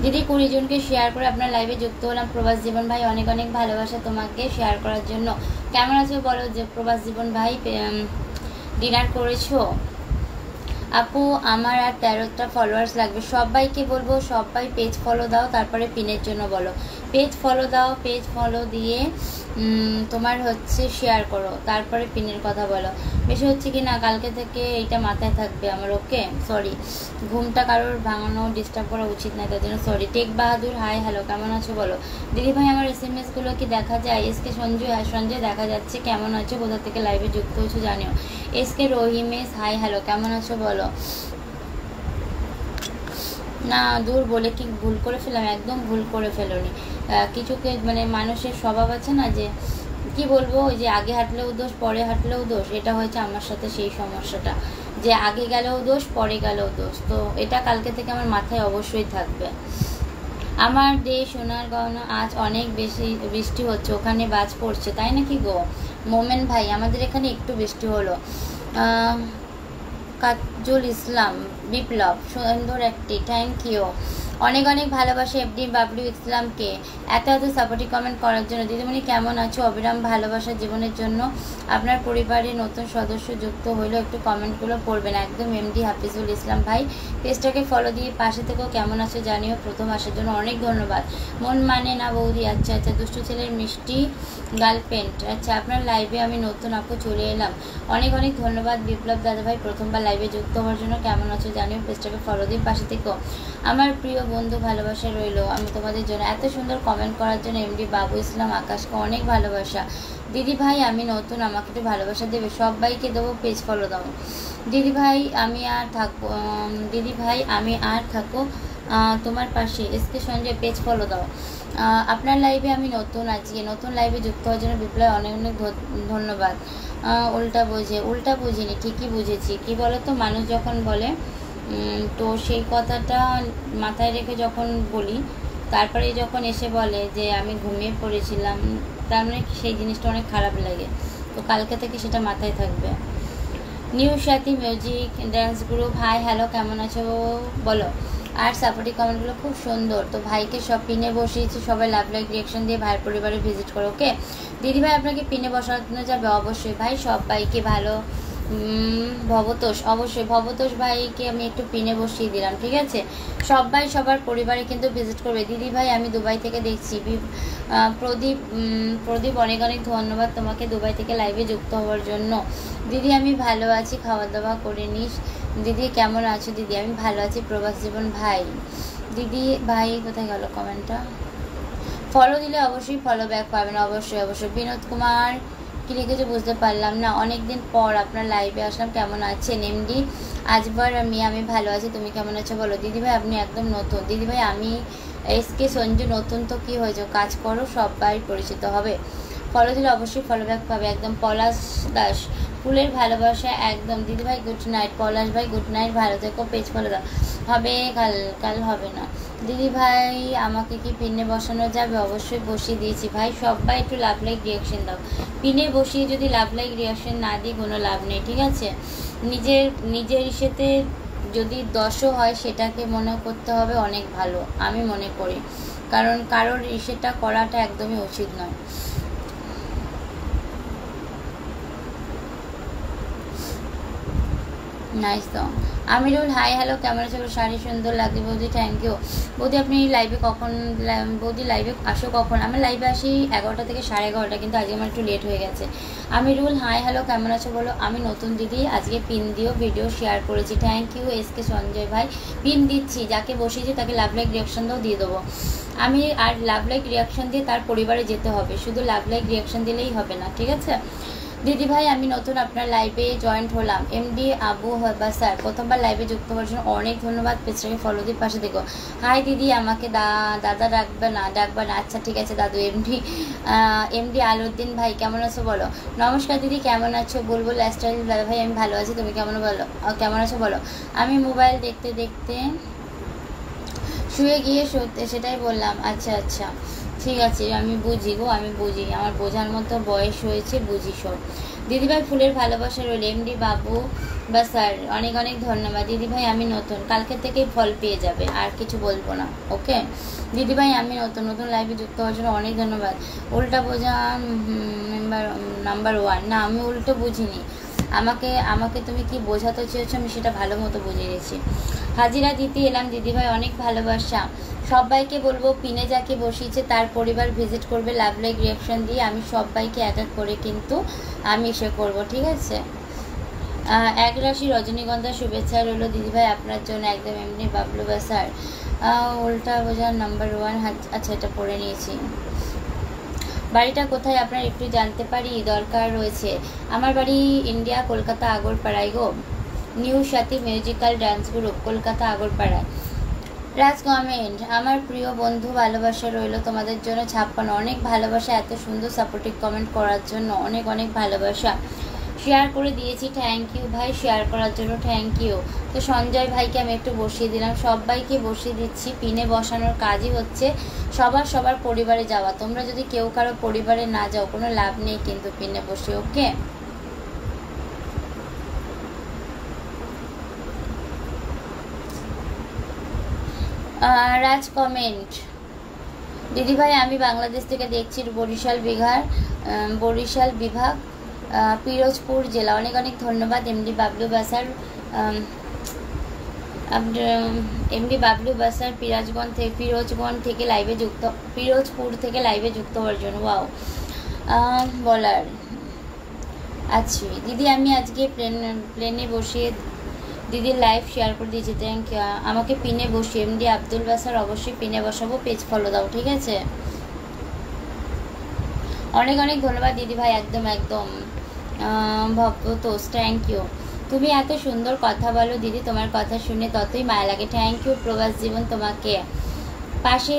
দিদি 20 জনকে শেয়ার করে আপনার লাইভে যুক্ত হলাম। প্রবাস জীবন ভাই অনেক অনেক ভালোবাসা তোমাকে শেয়ার করার জন্য। কেমন আছো বলো যে প্রবাস জীবন ভাই? ডিনার করেছো? আপু আমার আর 13টা ফলোয়ার্স লাগবে। সবাইকে বলবো সবাই পেজ ফলো দাও, তারপরে পিনের জন্য বলো। পেজ ফলো দাও, পেজ ফলো দিয়ে তোমার হচ্ছে শেয়ার করো, তারপরে পিনের কথা বলো। বেশি হচ্ছে কি না কালকে থেকে এইটা মাথায় থাকবে আমার। ওকে, সরি, ঘুমটা কারোর ভাঙানো ডিস্টার্ব করা উচিত না, তার জন্য সরি। টেক বাহাদুর হাই হ্যালো, কেমন আছো বলো। দিদি ভাই আমার SMS-গুলো কি দেখা যায়? এসকে সঞ্জয়, হ্যাঁ সঞ্জয় দেখা যাচ্ছে। কেমন আছো, কোথা থেকে লাইভে যুক্ত হয়েছো জানিও। এসকে রহিমেশ হাই হ্যালো, কেমন আছো বলো। না দূর বলে কি ভুল করে ফেললাম? একদম ভুল করে ফেলোনি। কিছুকে মানে মানুষের স্বভাব আছে না, যে কি বলবো, ওই যে আগে হাঁটলেও দোষ পরে হাঁটলেও দোষ। এটা হয়েছে আমার সাথে সেই সমস্যাটা, যে আগে গেলেও দোষ পরে গেলেও দোষ। তো এটা কালকে থেকে আমার মাথায় অবশ্যই থাকবে। আমার দেশ সোনার গহনা আজ অনেক বেশি বৃষ্টি হচ্ছে, ওখানে বাজ পড়ছে তাই নাকি গো? মোমেন ভাই আমাদের এখানে একটু বৃষ্টি হলো। কাজল ইসলাম বিপ্লব সুন্দর একটি, থ্যাংক ইউ, অনেক অনেক ভালোবাসা এফডি বাবলু ইসলামকে এত এত সাপোর্টিভ কমেন্ট করার জন্য। দিদিমণি কেমন আছো? অবিরাম ভালোবাসা জীবনের জন্য। আপনার পরিবারে নতুন সদস্য যুক্ত হইলো, একটু কমেন্টগুলো পড়বেন। একদম এমডি হাফিজুল ইসলাম ভাই, পেজটাকে ফলো দিয়ে পাশে থেকেও কেমন আছো জানিও। প্রথম আসার জন্য অনেক ধন্যবাদ। মন মানে না বৌদি, আচ্ছা আচ্ছা, দুষ্টু ছেলের মিষ্টি গার্লফ্রেন্ড, আচ্ছা আপনার লাইভে আমি নতুন আপু চলে এলাম। অনেক অনেক ধন্যবাদ বিপ্লব দাদা ভাই প্রথমবার লাইভে যুক্ত হওয়ার জন্য। কেমন আছো জানিও, পেজটাকে ফলো দিয়ে পাশে থেকেও। আমার প্রিয় বন্ধু ভালোবাসা রইলো আমি তোমাদের জন্য। এত সুন্দর কমেন্ট করার জন্য এমডি বাবু ইসলাম আকাশকে অনেক ভালোবাসা। দিদি ভাই আমি নতুন, আমাকে একটু ভালোবাসা দেবে। সবাইকে দেবো, পেজ ফলো দাও। দিদি ভাই আমি আর থাকবো, দিদি ভাই আমি আর থাকো তোমার পাশে। এসকে সঞ্জয় পেজ ফলো দাও। আপনার লাইভে আমি নতুন, আজকে নতুন লাইভে যুক্ত হওয়ার জন্য বিপ্লব অনেক অনেক ধন্যবাদ। উল্টা বুঝিনি, ঠিকই বুঝেছি। কি বলো তো, মানুষ যখন বলে তো সেই কথাটা মাথায় রেখে যখন বলি, তারপরে যখন এসে বলে যে আমি ঘুমিয়ে পড়েছিলাম, তার মানে সেই জিনিসটা অনেক খারাপ লাগে। তো কালকে থেকে সেটা মাথায় থাকবে। নিউ সাথী music dance group high hello, কেমন আছো বলো। আর সাপোর্টিভ কমেন্টগুলো খুব সুন্দর। তো ভাইকে সব পিনে বসিয়েছি, সবাই লাভ লাইক রিয়াকশন দিয়ে ভাইয়ের পরিবারে ভিজিট করো। ওকে দিদি ভাই আপনাকে পিনে বসানো যাবে অবশ্যই ভাই। সবাইকে ভালো ভবতোষ, অবশ্যই ভবতোষ ভাইকে আমি একটু পিনে বসিয়ে দিলাম, ঠিক আছে। সবাই সবার পরিবারে কিন্তু ভিজিট করবে। দিদি ভাই আমি দুবাই থেকে দেখছি। প্রদীপ অনেক অনেক ধন্যবাদ তোমাকে দুবাই থেকে লাইভে যুক্ত হওয়ার জন্য। দিদি আমি ভালো আছি, খাওয়া দাওয়া করে নিস। দিদি কেমন আছো? দিদি আমি ভালো আছি। প্রবাস জীবন ভাই, দিদি ভাই কোথায় গেল কমেন্টটা? ফলো দিলে অবশ্যই ফলো ব্যাক পাবেন, অবশ্যই অবশ্যই। বিনোদ কুমার কি লিখেছে বুঝতে পারলাম না। অনেকদিন পর আপনার লাইভে আসলাম, কেমন আছেন এমডি আজবার? আমি ভালো আছি, তুমি কেমন আছো বলো। দিদিভাই আপনি একদম নতুন। দিদিভাই আমি এসকে সঞ্জু নতুন, তো কি হয়েছে, কাজ করো সবাই পরিচিত হবে। ফলো দিলে অবশ্যই ফলো ব্যাক পাবে একদম। পলাশ দাস ফুলের ভালোবাসা একদম। দিদিভাই গুড নাইট। পলাশ ভাই গুড নাইট, ভালো থেকো। পেজ ফলো দাও। হবে কাল হবে না। দিদি ভাই আমাকে কি পিনে বসানো যাবে? অবশ্যই বসিয়ে দিয়েছি ভাই। সবাই একটু লাভ লাইক রিয়াকশন দাও। পিনে বসিয়ে যদি লাভ লাইক রিয়াকশন না দিই কোনো লাভ নেই, ঠিক আছে। নিজের ইসেতে যদি 10ও হয় সেটাকে মনে করতে হবে অনেক ভালো, আমি মনে করি। কারণ কারোর ইসেটা করাটা একদমই উচিত নয়। নাইস তো। আমিরুল হাই হ্যালো, কেমন আছে? শাড়ি সুন্দর লাগে বৌদি, থ্যাংক ইউ। বৌদি আপনি লাইভে কখন, বৌদি লাইভে আসো কখন? আমি লাইভে আসি 11টা থেকে 11:30, কিন্তু আজকে আমার একটু লেট হয়ে গেছে। আমিরুল হাই হ্যালো, কেমন আছো বলো। আমি নতুন দিদি, আজকে পিন দিও ভিডিও শেয়ার করেছি, থ্যাংক ইউ। এসকে সঞ্জয় ভাই পিন দিচ্ছি, যাকে বসিয়েছি তাকে লাভ লাইক রিয়াকশন দাও, দিয়ে দেবো আমি। আর লাভ লাইক রিয়াকশন দিয়ে তার পরিবারে যেতে হবে, শুধু লাভ লাইক রিয়াকশন দিলেই হবে না, ঠিক আছে। দিদি ভাই আমি নতুন, আপনার লাইভে জয়েন্ট হলাম। এমডি আবু হবা স্যার প্রথমবার লাইভে যুক্ত হওয়ার জন্য অনেক ধন্যবাদ। পেজটাকে ফলো দিয়ে পাশে দেখো। হাই দিদি আমাকে দাদা ডাকবে না? আচ্ছা ঠিক আছে দাদু। এমডি আলুদ্দিন ভাই কেমন আছো বলো। নমস্কার দিদি কেমন আছো? বুলবুল লাইফস্টাইল দাদা ভাই আমি ভালো আছি, তুমি কেমন আছো বলো। আমি মোবাইল দেখতে দেখতে শুয়ে গিয়ে সেটাই বললাম। আচ্ছা আচ্ছা ঠিক আছে, আমি বুঝি গো, আমি বুঝি, আমার বোঝার মতো বয়স হয়েছে, বুঝি সব। দিদিভাই ফুলের ভালোবাসা রইল। এমডি বাবু বা স্যার অনেক অনেক ধন্যবাদ। দিদিভাই আমি নতুন, কালকে থেকেই ফল পেয়ে যাবে, আর কিছু বলবো না। ওকে দিদিভাই আমি নতুন নতুন লাইভে যুক্ত হওয়ার জন্য অনেক ধন্যবাদ। উল্টা বোঝা মেম্বার নাম্বার 1 না, আমি উল্টো বুঝিনি। আমাকে আমাকে তুমি কি বোঝাতে চেয়েছো আমি সেটা ভালো মতো বুঝে গেছি। হাজিরা দিতে এলাম দিদিভাই, অনেক ভালোবাসা। সবাইকে বলবো পিনে যাকে বসিয়েছে তার পরিবার ভিজিট করবে, লাভ লাইক রিয়াকশন দিয়ে আমি সবাইকে এক এক করে কিন্তু আমি এসে করবো, ঠিক আছে। এক রাশি রজনীগন্ধা শুভেচ্ছা রইল দিদিভাই আপনার জন্য, একদম এমনি বাবলু বা স্যার উল্টা বোঝার নাম্বার 1। আচ্ছা এটা পড়ে নিয়েছি। বাড়িটা কোথায় আপনার একটু জানতে পারি? দরকার রয়েছে। আমার বাড়ি ইন্ডিয়া, কলকাতা আগরপাড়ায় গো। নিউ সাথী মিউজিক্যাল ডান্স গ্রুপ, কলকাতা আগরপাড়ায়। রাজ কমেন্ট, আমার প্রিয় বন্ধু ভালোবাসা রইল তোমাদের জন্য 56। অনেক ভালোবাসা, এত সুন্দর সাপোর্টিভ কমেন্ট করার জন্য অনেক অনেক ভালোবাসা। শেয়ার করে দিয়েছি, থ্যাংক ইউ ভাই, শেয়ার করার জন্য থ্যাংক ইউ। তো সঞ্জয় ভাইকে আমি একটু বসিয়ে দিলাম, সবাইকে বসিয়ে দিচ্ছি। পিনে বসানোর কাজই হচ্ছে সবার পরিবারে যাওয়া। তোমরা যদি কেউ কারো পরিবারে না যাও কোনো লাভ নেই কিন্তু পিনে বসে। ওকে রাজ কমেন্ট, দিদিভাই আমি বাংলাদেশ থেকে দেখছি, বরিশাল বিভাগ পিরোজপুর জেলা। অনেক অনেক ধন্যবাদ এমডি বাবলু বাসার, এমডি বাবলু বাসার পিরোজগঞ্জ থেকে লাইভে যুক্ত, পিরোজপুর থেকে লাইভে যুক্ত হওয়ার জন্য। ওয়াও বলার আছি দিদি, আমি আজকে প্লেনে বসিয়ে দিদির লাইভ শেয়ার করে দিয়েছি, থ্যাংক ইউ। আমাকে পিনে বসিয়ে এমডি আব্দুল বাসার, অবশ্যই পিনে বসাবো, পেজ ফলো দাও, ঠিক আছে। অনেক অনেক ধন্যবাদ দিদি ভাই, একদম একদম ভব্যতোষ, থ্যাংক ইউ। তুমি এত সুন্দর কথা বলো দিদি, তোমার কথা শুনে ততই মায়া লাগে, থ্যাংক ইউ। প্রবাস জীবন তোমাকে পাশে,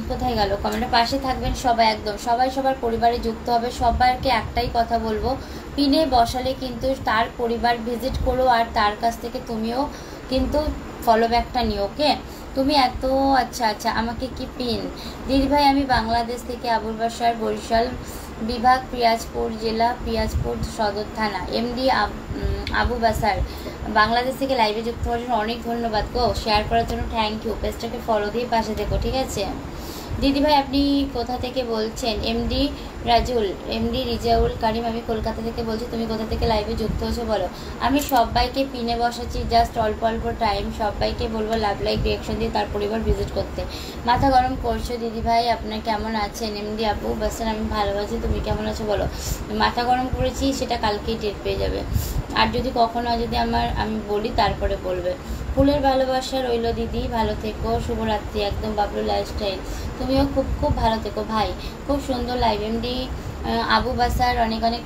কোথায় গেল কমেন্টে, পাশে থাকবেন সবাই, একদম সবাই সবার পরিবারে যুক্ত হবে। সবাইকে একটাই কথা বলবো, পিনে বসালে কিন্তু তার পরিবার ভিজিট করো, আর তার কাছ থেকে তুমিও কিন্তু ফলো ব্যাকটা নিও। ওকে তুমি এত আচ্ছা আমাকে কি পিন? দিদিভাই আমি বাংলাদেশ থেকে, আবুল বাসার, বরিশাল বিভাগ, পিয়াজপুর জেলা, পিয়াজপুর সদর থানা। এমডি আবু বাসার বাংলাদেশ থেকে লাইভে যুক্ত হওয়ার জন্য অনেক ধন্যবাদ গো, শেয়ার করার জন্য থ্যাংক ইউ। পেজটাকে ফলো দিয়ে পাশে দেখো, ঠিক আছে। দিদিভাই আপনি কোথা থেকে বলছেন? এমডি রিজাউল কারিম, আমি কলকাতা থেকে বলছি। তুমি কোথা থেকে লাইভে যুক্ত হয়েছো বলো। আমি সবাইকে পিনে বসাচ্ছি, জাস্ট অল্প অল্প টাইম। সবাইকে বলবো লাভ লাইক রিয়াকশন দিয়ে তার পরিবার ভিজিট করতে। মাথা গরম করছো দিদিভাই, আপনার কেমন আছেন? এমডি আপু বাসেন, আমি ভালো আছি, তুমি কেমন আছো বলো। মাথা গরম করেছি সেটা কালকেই টের পেয়ে যাবে, আর যদি কখনো যদি আমি বলি তারপরে বলবে। ফুলের ভালোবাসা রইল দিদি, ভালো থেকো, শুভরাত্রি, একদম বাবলু লাইফস্টাইল। তুমিও খুব খুব ভালো থেকো ভাই, খুব সুন্দর লাইভ। এমডি আবু বাসার অনেক অনেক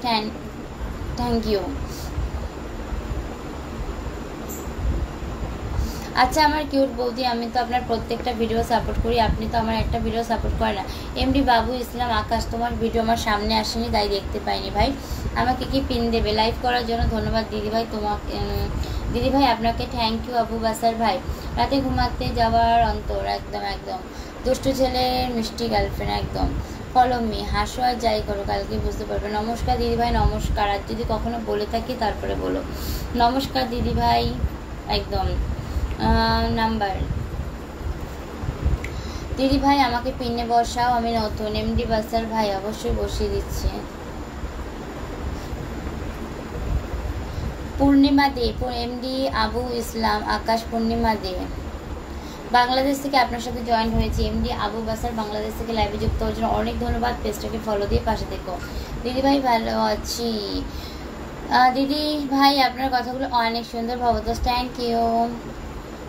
থ্যাংক ইউ। আচ্ছা আমার কিউট বৌদি, আমি তো আপনার প্রত্যেকটা ভিডিও সাপোর্ট করি, আপনি তো আমার একটা ভিডিও সাপোর্ট করেন না। এমডি বাবু ইসলাম আকাশ, তোমার ভিডিও আমার সামনে আসেনি তাই দেখতে পাইনি ভাই, আমাকে কি পিন দেবে? লাইভ করার জন্য ধন্যবাদ দিদিভাই, তোমাকে দিদিভাই আপনাকে থ্যাংক ইউ। আবু বাসার ভাই রাতে ঘুমাতে যাওয়ার অন্তর, একদম একদম দুষ্টু ছেলের মিষ্টি গার্লফ্রেন্ড, একদম ফলো মি, হাসো আর যাই করো, কালকে বুঝতে পারবে। নমস্কার দিদিভাই, নমস্কার। আর যদি কখনো বলে থাকি তারপরে বলো। নমস্কার দিদিভাই, একদম নাম্বার। দিদিভাই আমাকে পিনে বসাও, আমি নতুন। এমডি বাসার ভাই অবশ্যই বসিয়ে দিচ্ছে। পূর্ণিমা দে, এমডি আবু ইসলাম আকাশ, পূর্ণিমা দে বাংলাদেশ থেকে আপনার সাথে জয়েন হয়েছি। এমডি আবু বাসার বাংলাদেশ থেকে লাইভে যুক্ত হওয়ার জন্য অনেক ধন্যবাদ, পেজটাকে ফলো দিয়ে পাশে দেখো। দিদিভাই ভালো আছি। দিদি ভাই আপনার কথাগুলো অনেক সুন্দর, ভবতোষ, থ্যাংক ইউ।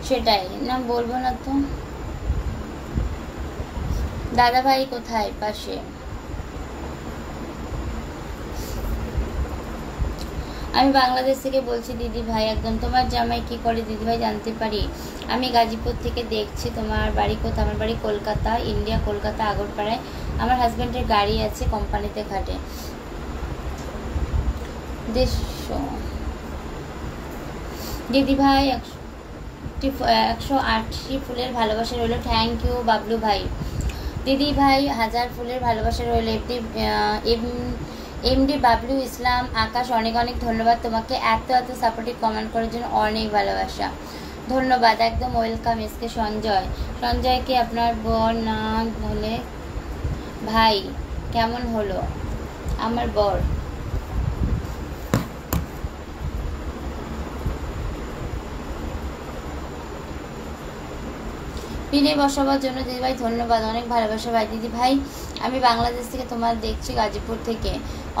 সেটাই না বলবো না তো। দাদা ভাই কোথায়? পাশে। আমি বাংলাদেশ থেকে বলছি দিদি ভাই, একদম। তোমার জামাই কি করে দিদি ভাই জানতে পারি? আমি গাজীপুর থেকে দেখছি। তোমার বাড়ি কোথায়? আমার বাড়ি কলকাতা, ইন্ডিয়া, কলকাতা আগরপাড়ায়। আমার হাজব্যান্ডের গাড়ি আছে, কোম্পানিতে খাটে। দিদি ভাই 180 ফুলের ভালোবাসা রইল, থ্যাংক ইউ বাবলু ভাই। দিদি ভাই 1000 ফুলের ভালোবাসা রইল। এমডি বাবলু ইসলাম আকাশ, অনেক অনেক ধন্যবাদ তোমাকে এত এত সাপোর্টিভ কমেন্ট করার জন্য, অনেক ভালোবাসা, ধন্যবাদ, একদম ওয়েলকাম। এসকে সঞ্জয়, সঞ্জয়কে আপনার বর না হলে ভাই কেমন হলো? আমার বর। পিনে বসাবার জন্য দিদি ভাই ধন্যবাদ, অনেক ভালোবাসা ভাই। দিদি ভাই আমি বাংলাদেশ থেকে তোমার দেখছি, গাজীপুর থেকে,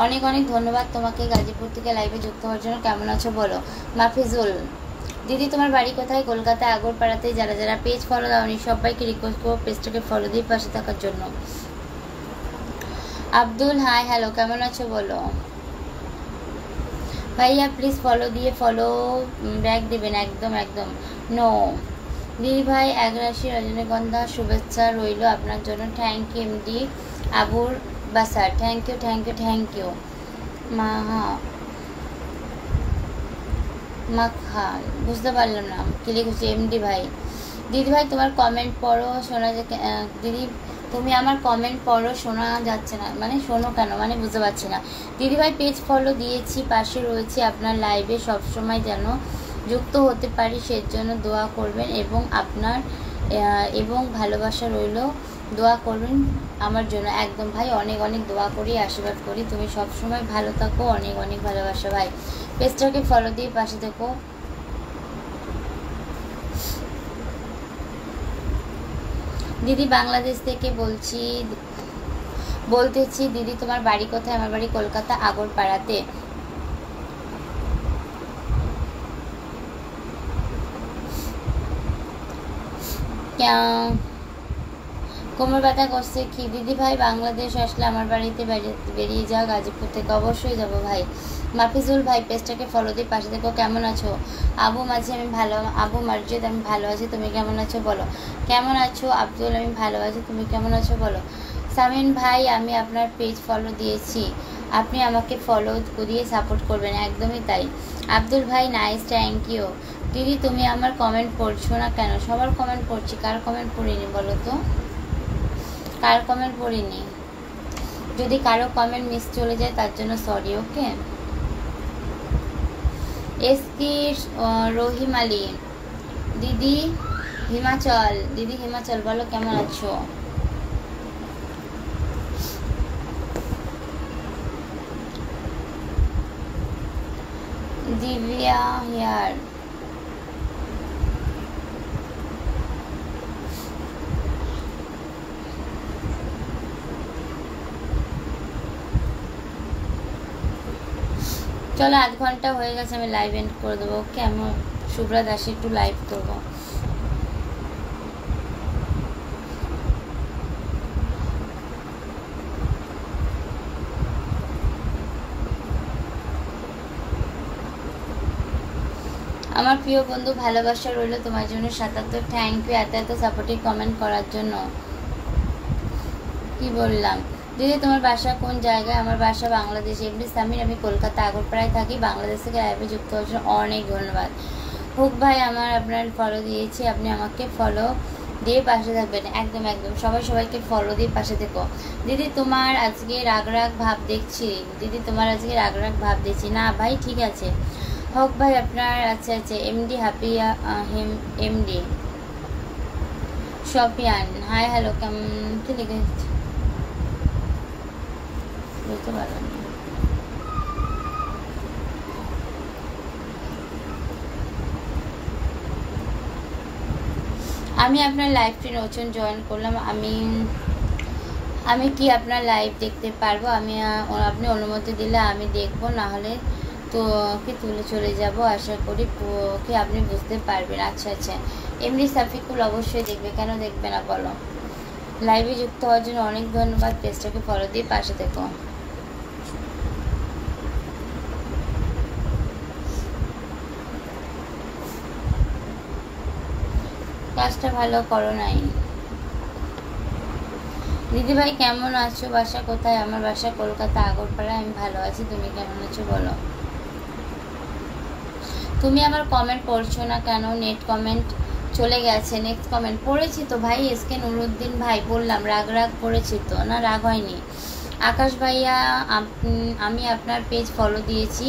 অনেক অনেক ধন্যবাদ তোমাকে গাজীপুর থেকে লাইভে যুক্ত হওয়ার জন্য। কেমন আছো বলো? মাফিজুল, দিদি তোমার বাড়ি কোথায়? কলকাতা আগরপাড়াতে। যারা যারা পেজ ফলো দাওনি সবাইকে রিকোয়েস্ট করবো পেজটাকে ফলো দিয়ে পাশে থাকার জন্য। আব্দুল, হাই হ্যালো, কেমন আছো বলো? ভাইয়া প্লিজ ফলো দিয়ে ফলো ব্যাক দেবেন, একদম একদম নো। দিদি ভাই একরাশি রজনীগন্ধা শুভেচ্ছা রইল আপনার জন্য। Thank you MD Abur Basar, thank you thank you thank you. মাখা বুঝতে পারলাম না কি লিখেছি এমডি ভাই। দিদি ভাই তোমার কমেন্ট পড়ো, শোনা যায় দিদি তুমি আমার কমেন্ট পড়ো, শোনা যাচ্ছে না, মানে শোনো কেন, মানে বুঝতে পারছি না। দিদি ভাই পেজ ফলো দিয়েছি, পাশে রয়েছে, আপনার লাইভে সবসময় যেন যুক্ত হতে পারি সেজন্য দোয়া করবেন এবং আপনার এবং ভালোবাসা রইল, দোয়া করবেন আমার জন্য। একদম ভাই, অনেক অনেক দোয়া করি, আশীর্বাদ করি, তুমি সবসময় ভালো থাকো, অনেক অনেক ভালোবাসা ভাই। পেজটাকে ফলো দিয়ে পাশে থেকো। দিদি বাংলাদেশ থেকে বলতেছি দিদি তোমার বাড়ি কোথায়? আমার বাড়ি কলকাতা আগরপাড়াতে। কোমর ব্যথা করছে কি? দিদি ভাই বাংলাদেশ আসলে আমার বাড়িতে বেরিয়ে যাও, গাজীপুর থেকে। অবশ্যই যাবো ভাই। মাফিজুল ভাই পেজটাকে ফলো দিয়ে পাশে দেখো। কেমন আছো? আবু মাঝি, আমি ভালো। আবু মার্জিদ, আমি ভালো আছি, তুমি কেমন আছো বলো? কেমন আছো আব্দুল? আমি ভালো আছি, তুমি কেমন আছো বলো? সামিন ভাই আমি আপনার পেজ ফলো দিয়েছি, আপনি আমাকে ফলো দিয়ে সাপোর্ট করবেন। একদমই তাই। আব্দুল ভাই নাইস, থ্যাংক ইউ। দিদি তুমি আমার কমেন্ট পড়ছো না কেন? সবার কমেন্ট পড়ছি, কার কমেন্ট পড়িনি বলো তো? কার কমেন্ট পড়িনি? যদি কারো কমেন্ট মিস চলে যায় তার জন্য সরি, ওকে। এসকে রহিম আলী, দিদি হিমাচল বলো কেমন আছো? দিব্যা হেয়ার, চলো 8 ঘন্টা হয়ে গেছে, আমি লাইভ এন্ড করে দেবো, ওকে। আমি শুভ্রা দাসী একটু লাইভ করবো। আমার প্রিয় বন্ধু ভালোবাসা রইল তোমার জন্য 77। থ্যাংক ইউ এত এত সাপোর্টিভ কমেন্ট করার জন্য। কি বললাম? দিদি তোমার বাসা কোন জায়গায়? আমার বাসা বাংলাদেশ। এমডি সামির, আমি কলকাতা আগরপাড়ায় থাকি। বাংলাদেশ থেকে লাইভে যুক্ত হওয়ার জন্য অনেক ধন্যবাদ। হুক ভাই আপনার ফলো দিয়েছি, আপনি আমাকে ফলো দিয়ে পাশে থাকবেন। একদম একদম, সবাইকে ফলো দিয়ে পাশে থেকো। দিদি তোমার আজকে রাগ ভাব দেখছি। দিদি তোমার আজকে রাগ ভাব দেখছি না ভাই, ঠিক আছে। হক ভাই আপনার, আচ্ছা আচ্ছা। MD Happy MD Shopian, hi hello, কেমন কি লিখেছি বুঝতে পারলাম না। আমি আপনার লাইভটি নতুন জয়েন করলাম, আমি কি আপনার লাইভ দেখতে পারবো? আপনি অনুমতি দিলে আমি দেখবো, না হলে তো কি তুলে চলে যাব। আশা করি কি আপনি বুঝতে পারবেন। আচ্ছা আচ্ছা। এমনি সাফিকুল অবশ্যই দেখবে, কেন দেখবে না বলো? লাইভে যুক্ত হওয়ার জন্য অনেক ধন্যবাদ। পেজটাকে ফলো দিয়ে পাশে থেকো। কাজটা ভালো করো নাই। দিদিভাই কেমন আছো? বাসা কোথায়? আমার বাসা কলকাতা আগরপাড়া। আমি ভালো আছি, তুমি কেমন আছো বলো? তুমি আমার কমেন্ট পড়ছো না কেন? নেট কমেন্ট চলে গেছে। নেক্সট কমেন্ট পড়েছি তো ভাই, এসকে নুরুদ্দিন ভাই, বললাম রাগ পড়েছি তো না, রাগ হয়নি। আকাশ ভাইয়া, আমি আপনার পেজ ফলো দিয়েছি,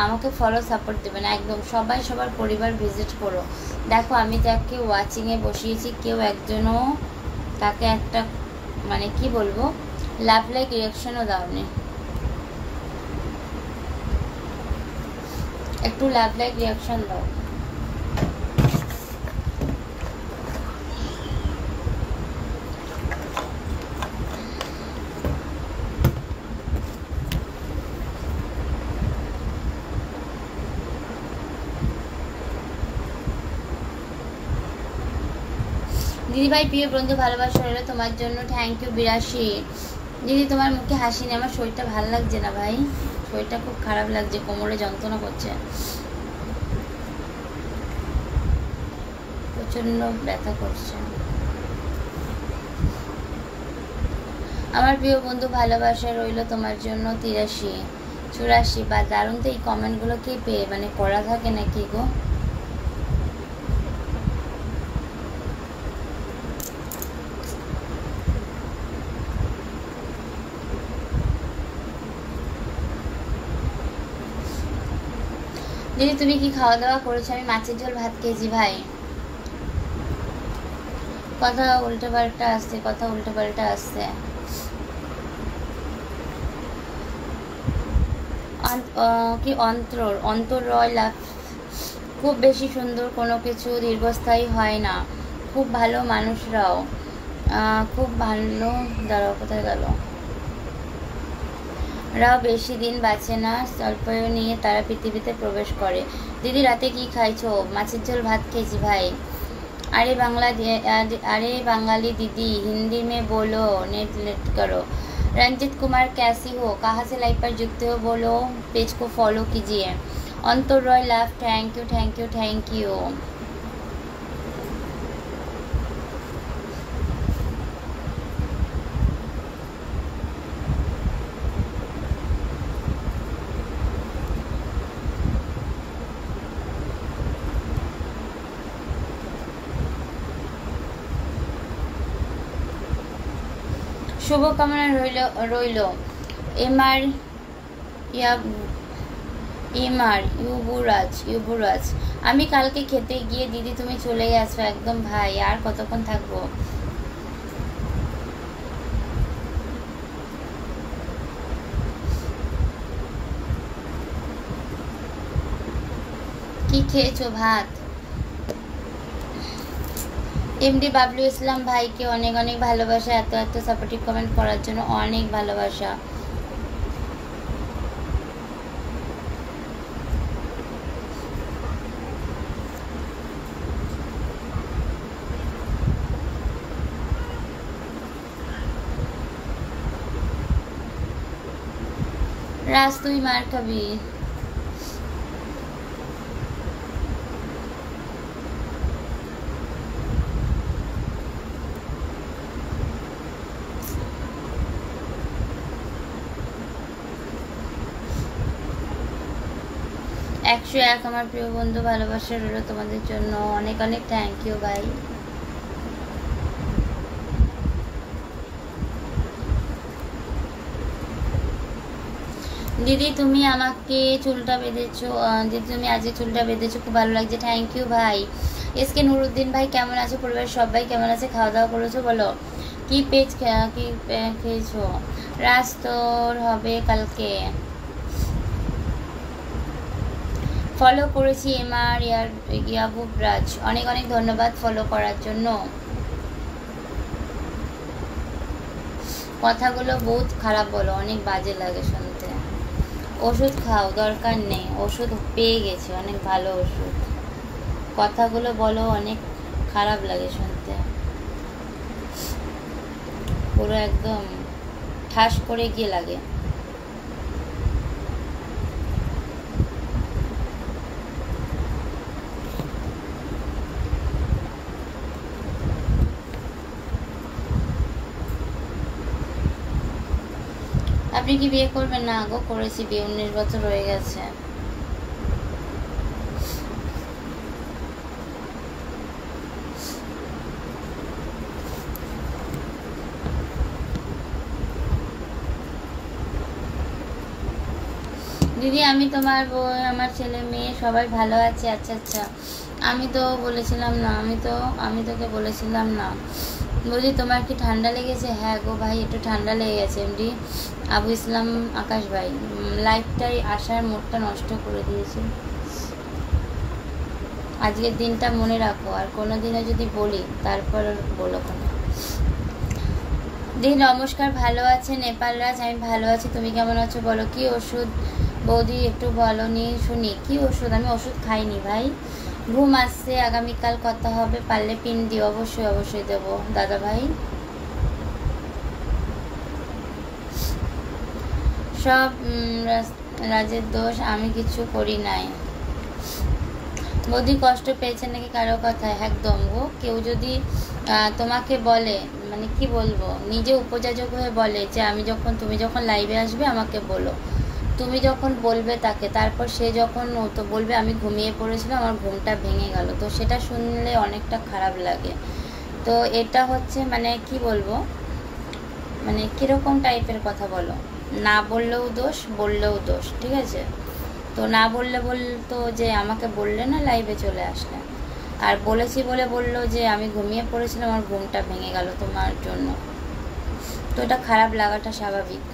আমাকে ফলো সাপোর্ট দেবেন একদম। সবাই সবার পরিবার ভিজিট করো। দেখো আমি তাকে ওয়াচিংয়ে বসিয়েছি, কেউ একজনও তাকে একটা মানে কি বলবো লাভ লাইক রিয়াকশনও দাওনি। একটু লাভ লাইক রিয়াকশন দাও। দিদিভাই প্রিয় বন্ধু ভালোবাসা রইলো তোমার জন্য, থ্যাংক ইউ 82। দিদি তোমার মুখে হাসি নেই, আমার শরীরটা ভালো লাগছে না ভাই, শরীরটা খুব খারাপ লাগছে, কোমরে যন্ত্রণা করছে, প্রচন্ড ব্যথা করছে। আমার প্রিয় বন্ধু ভালোবাসা রইলো তোমার জন্য 83 84। বা দারুণ তো, এই কমেন্টগুলো কি পেয়ে মানে করা থাকে নাকি গো? দিদি তুমি কি খাওয়া দাওয়া করেছো? আমি মাছের ঝোল ভাত খেয়েছি ভাই। কথা উল্টো পাল্টা আসছে, কথা উল্টো পাল্টা আসছে। কি অন্তর রয় লাভ, খুব বেশি সুন্দর কোনো কিছু দীর্ঘস্থায়ী হয় না, খুব ভালো মানুষরাও খুব ভালো, দাঁড়াও কোথায় গেল, রাও বেশি দিন বাঁচে না, স্বল্প নিয়ে তারা পৃথিবীতে প্রবেশ করে। দিদি রাতে কি খাইছো? মাছের ঝোল ভাত খেয়েছি ভাই। अरे बंगाली दीदी हिंदी में बोलो, नेट लेट करो। रंजित कुमार कैसी हो, कहाँ से लाइव पर जुड़ते हो बोलो, पेज को फॉलो कीजिए। अंतर Roy love, thank you thank you thank you. শুভকামনা রইল এমআর ইউবুরাজ। আমি কালকে খেতে গিয়ে দিদি তুমি চলে গেছো একদম ভাই, আর কতক্ষণ থাকবো? কি খেয়েছো? ভাত। এমডি বাবলু ইসলাম ভাইকে অনেক অনেক ভালোবাসা, এত এত সাপোর্টিভ কমেন্ট করার জন্য অনেক ভালোবাসা। রাজ তুই মার খাবি। একশো এক আমার প্রিয় বন্ধু ভালোবাসা রইল তোমাদের জন্য, অনেক অনেক থ্যাংক ইউ ভাই। দিদি তুমি আমাকে চুলটা বেঁধেছো, দিদি তুমি আজকে চুলটা বেঁধেছো, খুব ভালো লাগছে, থ্যাংক ইউ ভাই। এসকে নুরুদ্দিন ভাই কেমন আছে, পরিবারের সবাই কেমন আছে, খাওয়া দাওয়া করেছো বলো, কি পেজ কি খেয়েছো? রাজ তোর হবে কালকে। ফলো করেছি এমআর ইয়াবুবরাজ, অনেক অনেক ধন্যবাদ ফলো করার জন্য। কথাগুলো বহুত খারাপ বলো, অনেক বাজে লাগে শুনতে। ওষুধ খাও, দরকার নেই, ওষুধ পেয়ে গেছি, অনেক ভালো ওষুধ। কথাগুলো বলো অনেক খারাপ লাগে শুনতে, পুরো একদম ঠাস করে গিয়ে লাগে। আপনি কি বিয়ে করবেন? না গো, করেছি বিয়ে, 19 বছর হয়ে গেছে। দিদি আমি তোমার বই, আমার ছেলে মেয়ে সবাই ভালো আছে। আচ্ছা আচ্ছা, আমি তো বলেছিলাম না, আমি তোকে বলেছিলাম না। বলি তোমার কি ঠান্ডা লেগেছে? হ্যাঁ গো ভাই, একটু ঠান্ডা লেগে গেছে। এমডি আবু ইসলাম আকাশ ভাই লাইফটাই আসার মোডটা নষ্ট করে দিয়েছে। আজকের দিনটা মনে রাখো, আর কোনো দিনও যদি বলি তারপর বলো কোনো। দিদি নমস্কার, ভালো আছে নেপাল রাজ? আমি ভালো আছি, তুমি কেমন আছো বলো। কি ওষুধ বৌদি একটু বলো নি শুনি, কি ওষুধ? আমি ওষুধ খাইনি ভাই, ঘুম আসছে। আগামীকাল কথা হবে, পারলে পিন দিও। অবশ্যই অবশ্যই দেবো দাদা ভাই। সব রাজের দোষ, আমি কিছু করি নাই। বৌদি কষ্ট পেয়েছে নাকি কারো কথায়? একদম গো, কেউ যদি তোমাকে বলে, মানে কি বলবো, নিজে উপযাজক হয়ে বলে যে তুমি যখন লাইভে আসবে আমাকে বলো, তুমি যখন বলবে তাকে, তারপর সে যখন তো বলবে আমি ঘুমিয়ে পড়েছিলাম, আমার ঘুমটা ভেঙে গেল, তো সেটা শুনলে অনেকটা খারাপ লাগে। তো এটা হচ্ছে মানে কি বলবো, মানে কীরকম টাইপের কথা বলো, না বললেও দোষ, বললেও দোষ, ঠিক আছে? তো না বললে বলতো যে আমাকে বললে না লাইভে চলে আসলে, আর বলেছি বলে বললো যে আমি ঘুমিয়ে পড়েছিলাম, আমার ঘুমটা ভেঙে গেল তোমার জন্য, তো এটা খারাপ লাগাটা স্বাভাবিক।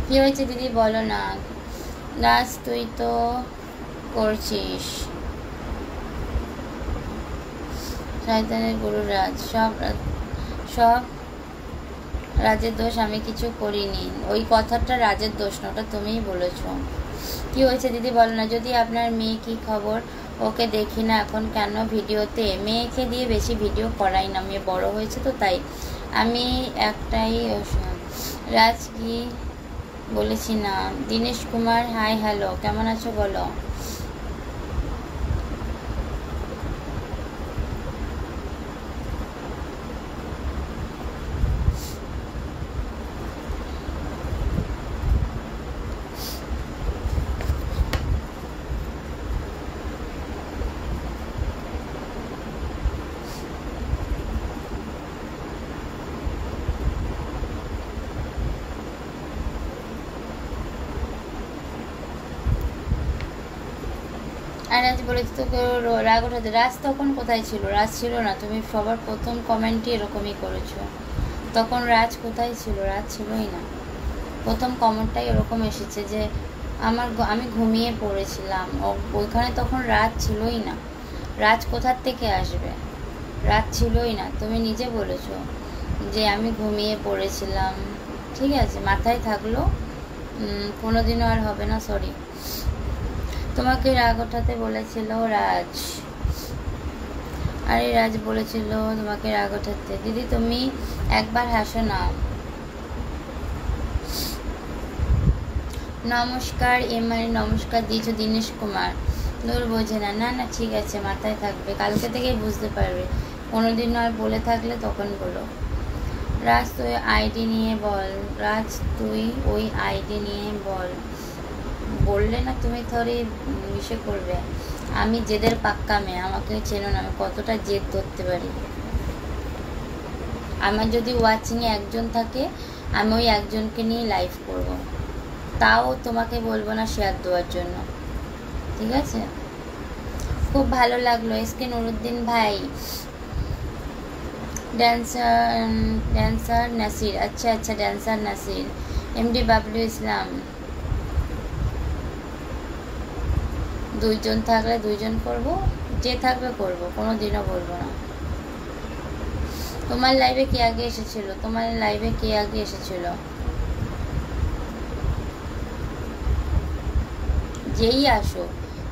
কি হয়েছে দিদি বলো না। রাজ তুই তো করছিস, শয়তানের গুরু রাজ, সব রাজের দোষ, আমি কিছু করিনি। ওই কথাটা রাজের দোষ না, ওটা তুমিই বলেছো। কি হয়েছে দিদি বলো না। যদি আপনার মেয়ে কি খবর, ওকে দেখি না এখন কেন ভিডিওতে? মেয়েকে দিয়ে বেশি ভিডিও করাই না, মেয়ে বড় হয়েছে তো তাই। আমি একটাই রাজ কি বলেছি না। দীনেশ কুমার হাই হ্যালো, কেমন আছো বলো। আর রাজ বলেছি তোকে রাগ ওঠাতে। রাজ তখন কোথায় ছিল? রাজ ছিল না, তুমি সবার প্রথম কমেন্টই এরকমই করেছো। তখন রাজ কোথায় ছিল? রাজ ছিলই না, প্রথম কমেন্টটাই এরকম এসেছে যে আমি ঘুমিয়ে পড়েছিলাম, ওইখানে তখন রাজ ছিলই না। রাজ কোথার থেকে আসবে? রাত ছিলই না, তুমি নিজে বলেছো যে আমি ঘুমিয়ে পড়েছিলাম, ঠিক আছে, মাথায় থাকলো, কোনোদিনও আর হবে না, সরি। তোমাকে রাগ ওঠাতে বলেছিল রাজ, আরে রাজ বলেছিল তোমাকে রাগ ওঠাতে। দিদি তুমি একবার হাসো না। নমস্কার এমআই, নমস্কার দিয়েছো দীনেশ কুমার। দূর বোঝে না, না না ঠিক আছে, মাথায় থাকবে, কালকে থেকেই বুঝতে পারবে। কোনোদিন আর বলে থাকলে তখন বলো। রাজ তুই আইডি নিয়ে বল, রাজ তুই ওই আইডি নিয়ে বল। বললে না তুমি থরে ইসে করবে। আমি জেদের পাক্কা মেয়ে, আমাকে চেনো না, আমি কতটা জেদ ধরতে পারি। আমার যদি ওয়াচিংয়ে একজন থাকে, আমি ওই একজনকে নিয়ে লাইভ করব, তাও তোমাকে বলবো না শেয়ার দেওয়ার জন্য, ঠিক আছে? খুব ভালো লাগলো এসকে নুরুদ্দিন ভাই। ড্যান্সার নাসির, আচ্ছা আচ্ছা ড্যান্সার নাসির। এমডি বাবলু ইসলাম, দুইজন থাকলে দুইজন করব, যে থাকবে করব, কোনো দিনও বলবো না। তোমার লাইভে কে আগে এসেছিল? তোমার লাইভে কে আগে এসেছিল? যেই আসো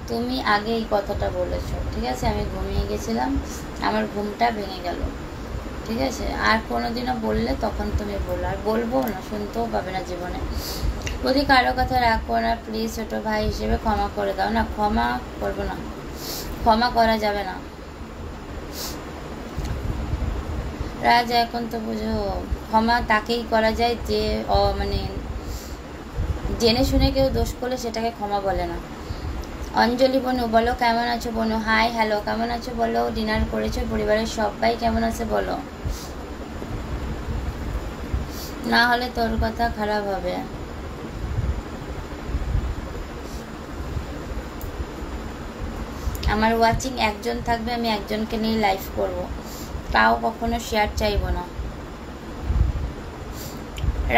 তুমি আগে এই কথাটা বলেছো, ঠিক আছে? আমি ঘুমিয়ে গেছিলাম, আমার ঘুমটা ভেঙে গেল, ঠিক আছে? আর কোনোদিনও বললে তখন তুমি বলো, আর বলবো না, শুনতেও পাবে না জীবনে। যদি কারো কথা রাখো না প্লিজ, ছোটো ভাই হিসেবে ক্ষমা করে দাও। না ক্ষমা করবো না, ক্ষমা করা যাবে না। রাজ এখন তো বুঝো, ক্ষমা তাকেই করা যায় যে মানে জেনে শুনে কেউ দোষ করলে সেটাকে ক্ষমা বলে না। অঞ্জলি বনু বলো, কেমন আছো বনু? হাই হ্যালো, কেমন আছো বলো? ডিনার করেছো? পরিবারের সবাই কেমন আছে বলো? না হলে তোর কথা খারাপ হবে। আমার ওয়াচিং একজন থাকবে, আমি একজনকে নিয়ে লাইভ করব, তাও কখনো শেয়ার চাইবো না।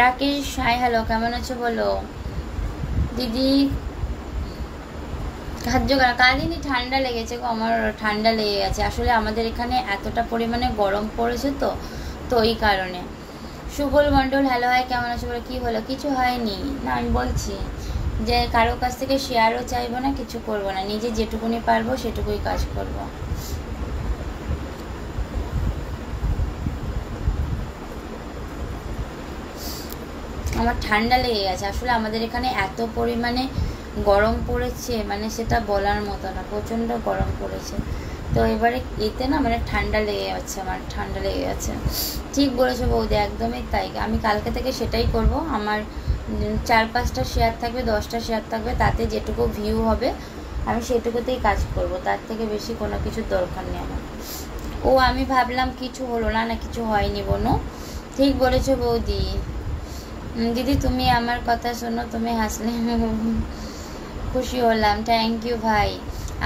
রাকেশ হাই, হ্যালো, কেমন আছো বলো। দিদি কালদিনই ঠান্ডা লেগেছে গো, আমার ঠান্ডা লেগে গেছে। আসলে আমাদের এখানে এতটা পরিমাণে গরম পড়েছে তো তো এই কারণে। সুবল মণ্ডল হ্যালো, হাই, কেমন আছো বলো। কি হলো? কিছু হয়নি না, আমি বলছি যে কারো কাছ থেকে শেয়ারও চাইবো না, কিছু করবো না, নিজে যেটুকুনি পারবো সেটুকুই কাজ করবো। আমার ঠান্ডা লেগে গেছে। আসলে আমাদের এখানে এত পরিমাণে গরম পড়েছে, মানে সেটা বলার মতো না, প্রচণ্ড গরম পড়েছে। তো এবারে এতে না মানে ঠান্ডা লেগে যাচ্ছে, আমার ঠান্ডা লেগে গেছে। ঠিক বলেছো বৌদি, একদমই তাই। আমি কালকে থেকে সেটাই করব। আমার 4-5টা শেয়ার থাকবে, 10টা শেয়ার থাকবে, তাতে যেটুকু ভিউ হবে আমি সেটুকুতেই কাজ করব, তার থেকে বেশি কোনো কিছুর দরকার নেই আমার। ও আমি ভাবলাম কিছু হলো না, না কিছু হয়নি বোনো। ঠিক বলেছো বৌদি। দিদি তুমি আমার কথা শোনো, তুমি হাসলে খুশি হলাম, থ্যাংক ইউ ভাই।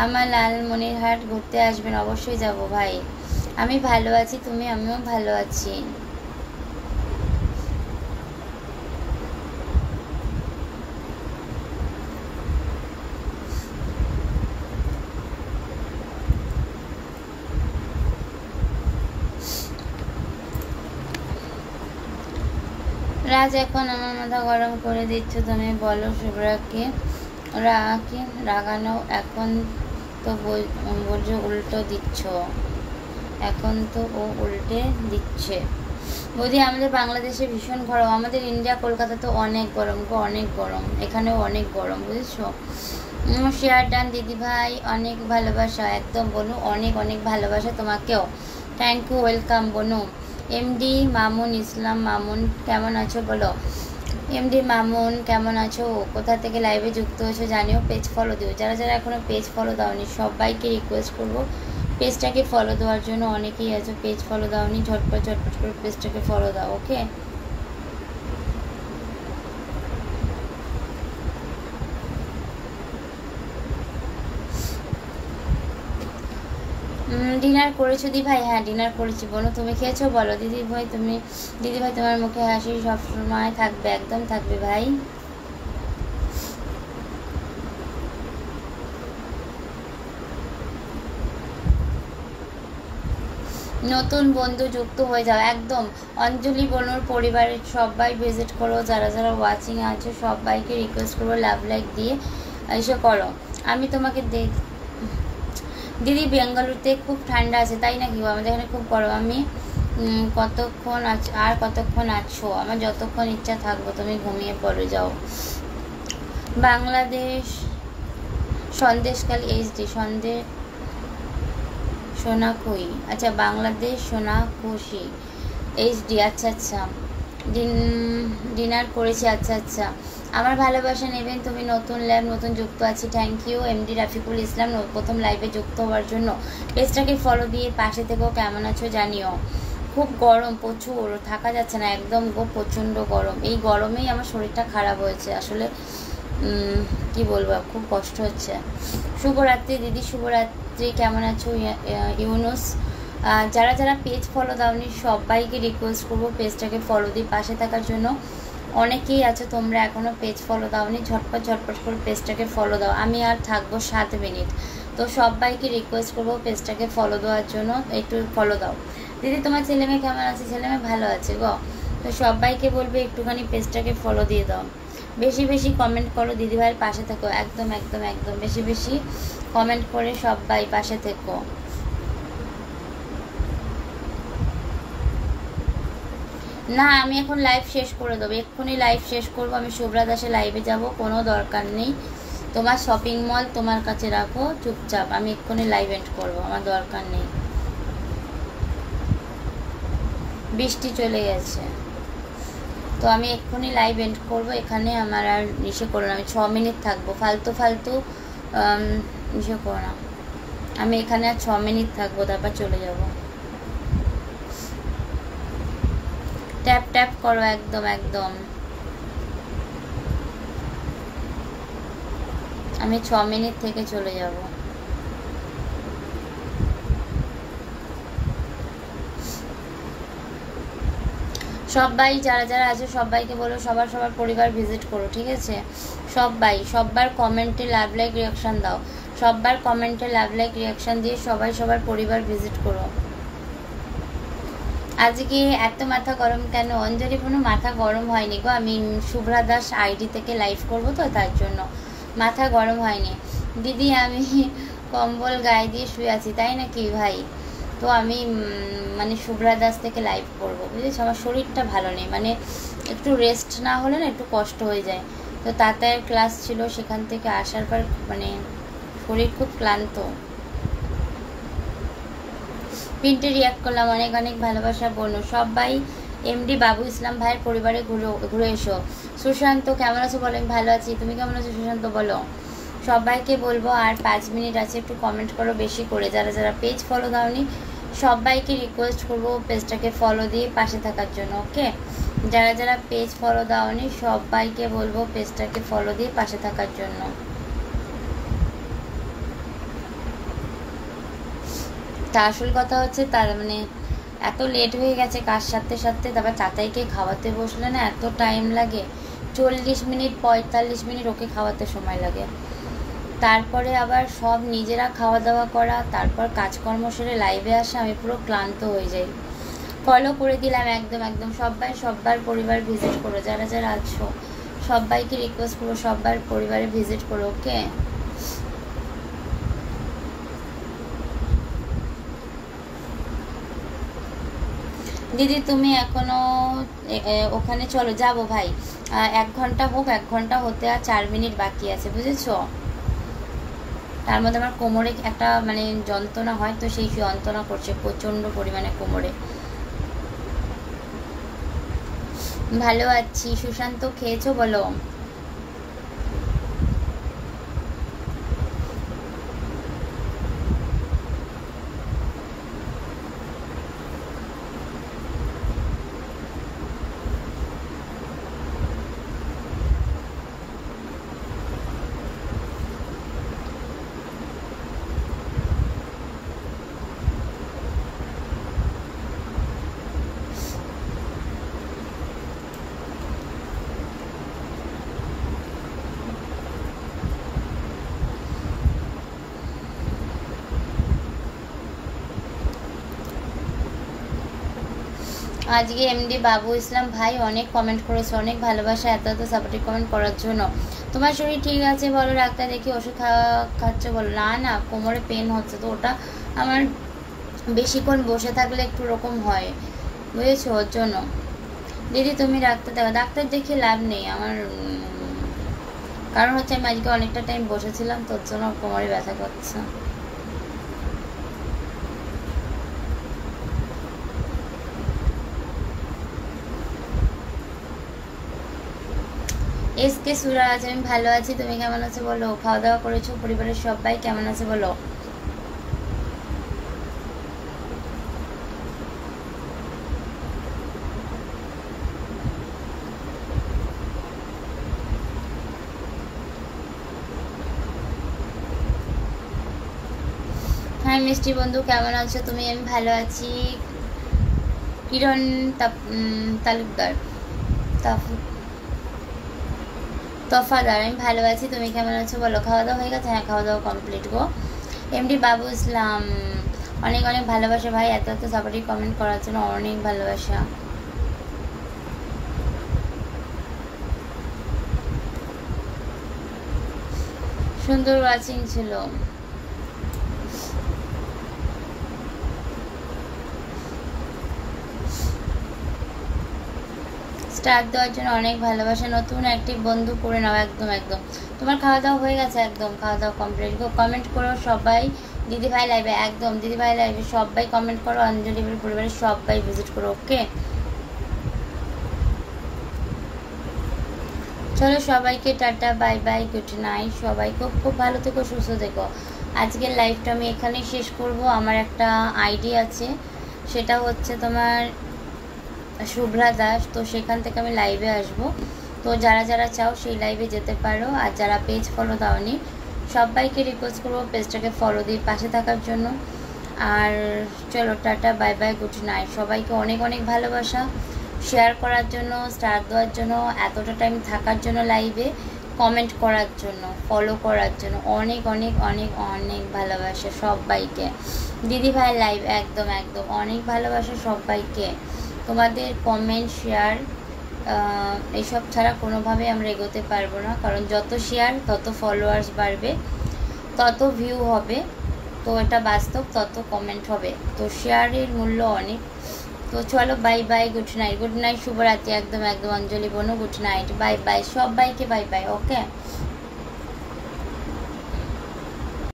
আমার লালমনিরহাট ঘুরতে আসবেন, অবশ্যই যাব ভাই। আমি ভালো আছি, আমিও ভালো আছি। রাজ এখন আমার মাথা গরম করে দিচ্ছ তুমি, বলো শুভ্রাকে রাগানো। এখন তো বলছো উল্টো দিচ্ছ, এখন তো ও উল্টে দিচ্ছে। বৌদি আমাদের বাংলাদেশে ভীষণ গরম, আমাদের ইন্ডিয়া কলকাতা তো অনেক গরম গো, অনেক গরম, এখানেও অনেক গরম, বুঝেছো। শেয়ার ডান দিদি ভাই, অনেক ভালোবাসা, একদম বনু, অনেক অনেক ভালোবাসা তোমাকেও, থ্যাংক ইউ, ওয়েলকাম বনু। এমডি মামুন ইসলাম, মামুন কেমন আছো বলো। এমডি মামুন কেমন আছো, কোথা থেকে লাইভে যুক্ত হয়েছো জানিও, পেজ ফলো দিও। যারা যারা এখনো পেজ ফলো দাওনি সবাইকে রিকোয়েস্ট করবো পেজটাকে ফলো দেওয়ার জন্য। অনেকেই আছো পেজ ফলো দাওনি, ঝটপট করে পেজটাকে ফলো দাও, ওকে। ডিনার করেছো দি ভাই? হ্যাঁ ডিনার করেছি বোনো, তুমি খেয়েছো বলো। দিদি ভাই তোমার মুখে হাসি সবসময় থাকবে, একদম থাকবে ভাই। নতুন বন্ধু যুক্ত হয়ে যাও, একদম। অঞ্জলি বনুর পরিবারের সবাই ভিজিট করো, যারা যারা ওয়াচিং আছে সবাইকে রিকোয়েস্ট করবো লাভ লাইক দিয়ে এসে করো। আমি তোমাকে দিদি বেঙ্গালুরুতে খুব ঠান্ডা আছে তাই নাকি? আমাদের এখানে খুব গরম। আমি কতক্ষণ আছো? আমার যতক্ষণ ইচ্ছা থাকবো, তুমি ঘুমিয়ে পড়ে যাও। বাংলাদেশ সন্দেশকাল এইচডি, সোনাখুই, আচ্ছা বাংলাদেশ সোনাখুশি এইচডি, আচ্ছা আচ্ছা। ডিনার করেছি, আচ্ছা আচ্ছা। আমার ভালোবাসা নেবেন, তুমি নতুন ল্যাব, নতুন যুক্ত আছি, থ্যাংক ইউ। এমডি রাফিকুল ইসলাম প্রথম লাইভে যুক্ত হওয়ার জন্য। পেজটাকে ফলো দিয়ে পাশে থেকেও, কেমন আছো জানিও। খুব গরম, প্রচুর থাকা যাচ্ছে না একদম গো, প্রচণ্ড গরম। এই গরমেই আমার শরীরটা খারাপ হয়েছে আসলে, কি বলবো, খুব কষ্ট হচ্ছে। শুভরাত্রি দিদি, শুভরাত্রি, কেমন আছো ইউনুস। যারা যারা পেজ ফলো দাওনি সবাইকে রিকোয়েস্ট করবো পেজটাকে ফলো দিয়ে পাশে থাকার জন্য। অনেকেই আছো তোমরা এখনও পেজ ফলো দাওনি, ঝটপট করে পেজটাকে ফলো দাও। আমি আর থাকবো 7 মিনিট, তো সবাইকে রিকোয়েস্ট করবো পেজটাকে ফলো দেওয়ার জন্য, একটু ফলো দাও। দিদি তোমার ছেলে মেয়ে কেমন আছে? ছেলে মেয়ে ভালো আছে গো। তো সবাইকে বলবে একটুখানি পেজটাকে ফলো দিয়ে দাও, বেশি বেশি কমেন্ট করো, দিদিভাইয়ের পাশে থেকো, একদম একদম একদম বেশি বেশি কমেন্ট করে সবাই পাশে থেকো। না আমি এখন লাইভ শেষ করে দেবো, এক্ষুনি লাইভ শেষ করবো। আমি শুভ্রা দাসে লাইভে যাব, কোনো দরকার নেই। তোমার শপিং মল তোমার কাছে রাখো চুপচাপ, আমি এক্ষুনি লাইভ এন্ড করবো, আমার দরকার নেই। বৃষ্টি চলে গেছে, তো আমি এক্ষুনি লাইভ এন্ড করবো। এখানে আমার আর ইসে করো না, আমি 6 মিনিট থাকবো, ফালতু ইসে করো না। আমি এখানে আর 6 মিনিট থাকবো, তারপর চলে যাব। ট্যাপ ট্যাপ করো একদম একদম। আমি 6 মিনিট থেকে চলে যাব। সবাই যারা যারা আছে সবাইকে বলো সবার সবার পরিবার ভিজিট করো, ঠিক আছে? সবাই সবার কমেন্টে লাভ লাইক রিয়াকশান দাও, সবার কমেন্টে লাভ লাইক রিয়াকশান দিয়ে সবাই সবার পরিবার ভিজিট করো। আজকে এত মাথা গরম কেন? অঞ্জলি কোনো মাথা গরম হয়নি গো, আমি শুভ্রা দাস আইডি থেকে লাইভ করব তো তার জন্য মাথা গরম হয়নি। দিদি আমি কম্বল গায়ে দিয়ে শুয়ে আছি, তাই নাকি ভাই? তো আমি মানে শুভ্রা দাস থেকে লাইভ করবো, বুঝেছো? আমার শরীরটা ভালো নেই, মানে একটু রেস্ট না হলে না একটু কষ্ট হয়ে যায়। তো তাতায়ের ক্লাস ছিল, সেখান থেকে আসার পর মানে শরীর খুব ক্লান্ত। প্রিন্টে রিয়াক্ট করলাম, অনেক অনেক ভালোবাসা বোনো। সবাই এমডি বাবু ইসলাম ভাইয়ের পরিবারে ঘুরে এসো। সুশান্ত কেমন আছো বলো? আমি ভালো আছি, তুমি কেমন আছো সুশান্ত বলো? সবাইকে বলবো আর 5 মিনিট আছে, একটু কমেন্ট করো বেশি করে। যারা যারা পেজ ফলো দাওনি সবাইকে রিকোয়েস্ট করবো পেজটাকে ফলো দিয়ে পাশে থাকার জন্য, ওকে? যারা যারা পেজ ফলো দাওনি সবাইকে বলবো পেজটাকে ফলো দিয়ে পাশে থাকার জন্য। তা আসল কথা হচ্ছে তার মানে এত লেট হয়ে গেছে কাজ সারতে সারতে, তারপর তাতাইকে খাওয়াতে বসলে না এত টাইম লাগে, 40 মিনিট 45 মিনিট ওকে খাওয়াতে সময় লাগে। তারপরে আবার সব নিজেরা খাওয়া দাওয়া করা, তারপর কাজকর্ম সেরে লাইভে আসা, আমি পুরো ক্লান্ত হয়ে যাই। ফলো করে দিলাম একদম একদম। সবাই সবার পরিবার ভিজিট করো, যারা যারা আছো সবাইকে রিকোয়েস্ট করো সবার পরিবারে ভিজিট করো, ওকে? দিদি তুমি এখনো ওখানে চলো, যাবো ভাই। 1 ঘন্টা হোক, 1 ঘন্টা হতে আর 4 মিনিট বাকি আছে, বুঝেছো? তার মধ্যে আমার কোমরে একটা মানে যন্ত্রণা হয়, তো সেই যন্ত্রণা করছে প্রচণ্ড পরিমাণে কোমরে। ভালো আছি। সুশান্ত খেয়েছো বলো? আজকে এমডি বাবু ইসলাম ভাই অনেক কমেন্ট করেছে, অনেক ভালোবাসা, এত এত সাপোর্টিভ কমেন্ট করার জন্য। তোমার শরীর ঠিক আছে বলো? ডাক্তার দেখি ওষুধ খাচ্ছ বলো? না না, কোমরে পেন হচ্ছে, তো ওটা আমার বেশিক্ষণ বসে থাকলে একটু রকম হয়, বুঝেছো? ওর জন্য। দিদি তুমি ডাক্তার দেখো। ডাক্তার দেখে লাভ নেই আমার, কারণ হচ্ছে আমি আজকে অনেকটা টাইম বসেছিলাম, তোর জন্য কোমরে ব্যথা করছে। এসকে সুরাজ আমি ভালো আছি, তুমি কেমন আছো বলো? খাওয়া দাওয়া করেছো? পরিবারের সবাই কেমন আছে বলো? হ্যাঁ মিষ্টি বন্ধু কেমন আছো তুমি? আমি ভালো আছি। কিরণ তালুকদার তফাদার আমি ভালো আছি, তুমি কেমন আছো বলো? খাওয়া দাওয়া হয়ে গেছে? হ্যাঁ খাওয়া দাওয়া কমপ্লিট গো। এমডি বাবু ইসলাম অনেক অনেক ভালোবাসা ভাই, এত এত সাপোর্টিভ কমেন্ট করার জন্য অনেক ভালোবাসা। সুন্দর ওয়াচিং ছিল। স্টার দেওয়ার জন্য অনেক ভালোবাসা। নতুন অ্যাক্টিভ বন্ধু করে নাও একদম একদম। তোমার খাওয়া দাওয়া হয়ে গেছে? একদম খাওয়া দাওয়া কমপ্লিট। কমেন্ট করো সবাই, দিদিভাই লাইভে একদম, দিদিভাই লাইভে সবাই কমেন্ট করো, অঞ্জলি পরিবারের সবাই ভিজিট করো, ওকে? চলো সবাইকে tata bye bye, good night. সবাই খুব খুব ভালো থেকো, সুস্থ থেকো। আজকের লাইভটা আমি এখানেই শেষ করব। আমার একটা আইডি আছে, সেটা হচ্ছে তোমার শুভ্রা দাস। তো সেখান থেকে আমি লাইভে আসব। তো যারা যারা চাও সেই লাইভে যেতে পারো। আর যারা পেজ ফলো দাওনি সবাইকে রিকোয়েস্ট করবো পেজটাকে ফলো দিয়ে পাশে থাকার জন্য। আর চলো tata, bye bye, good night. সবাইকে অনেক অনেক ভালোবাসা। শেয়ার করার জন্য, স্টার দেওয়ার জন্য, এতটা টাইম থাকার জন্য লাইভে, কমেন্ট করার জন্য, ফলো করার জন্য অনেক অনেক অনেক অনেক ভালোবাসা সবাইকে। দিদি ভাই লাইভ একদম একদম অনেক ভালোবাসা সবাইকে। তোমাদের কমেন্ট, শেয়ার এইসব ছাড়া কোনোভাবে আমরা এগোতে পারবো না। কারণ যত শেয়ার তত ফলোয়ার্স বাড়বে, তত ভিউ হবে। তো এটা বাস্তব, তত কমেন্ট হবে। তো শেয়ারের মূল্য অনেক। তো চলো bye bye, good night, good night, শুভরাত্রি। একদম একদম অঞ্জলি বোনো, গুড নাইট, বাই বাই সবাইকে, বাই বাই। ওকে।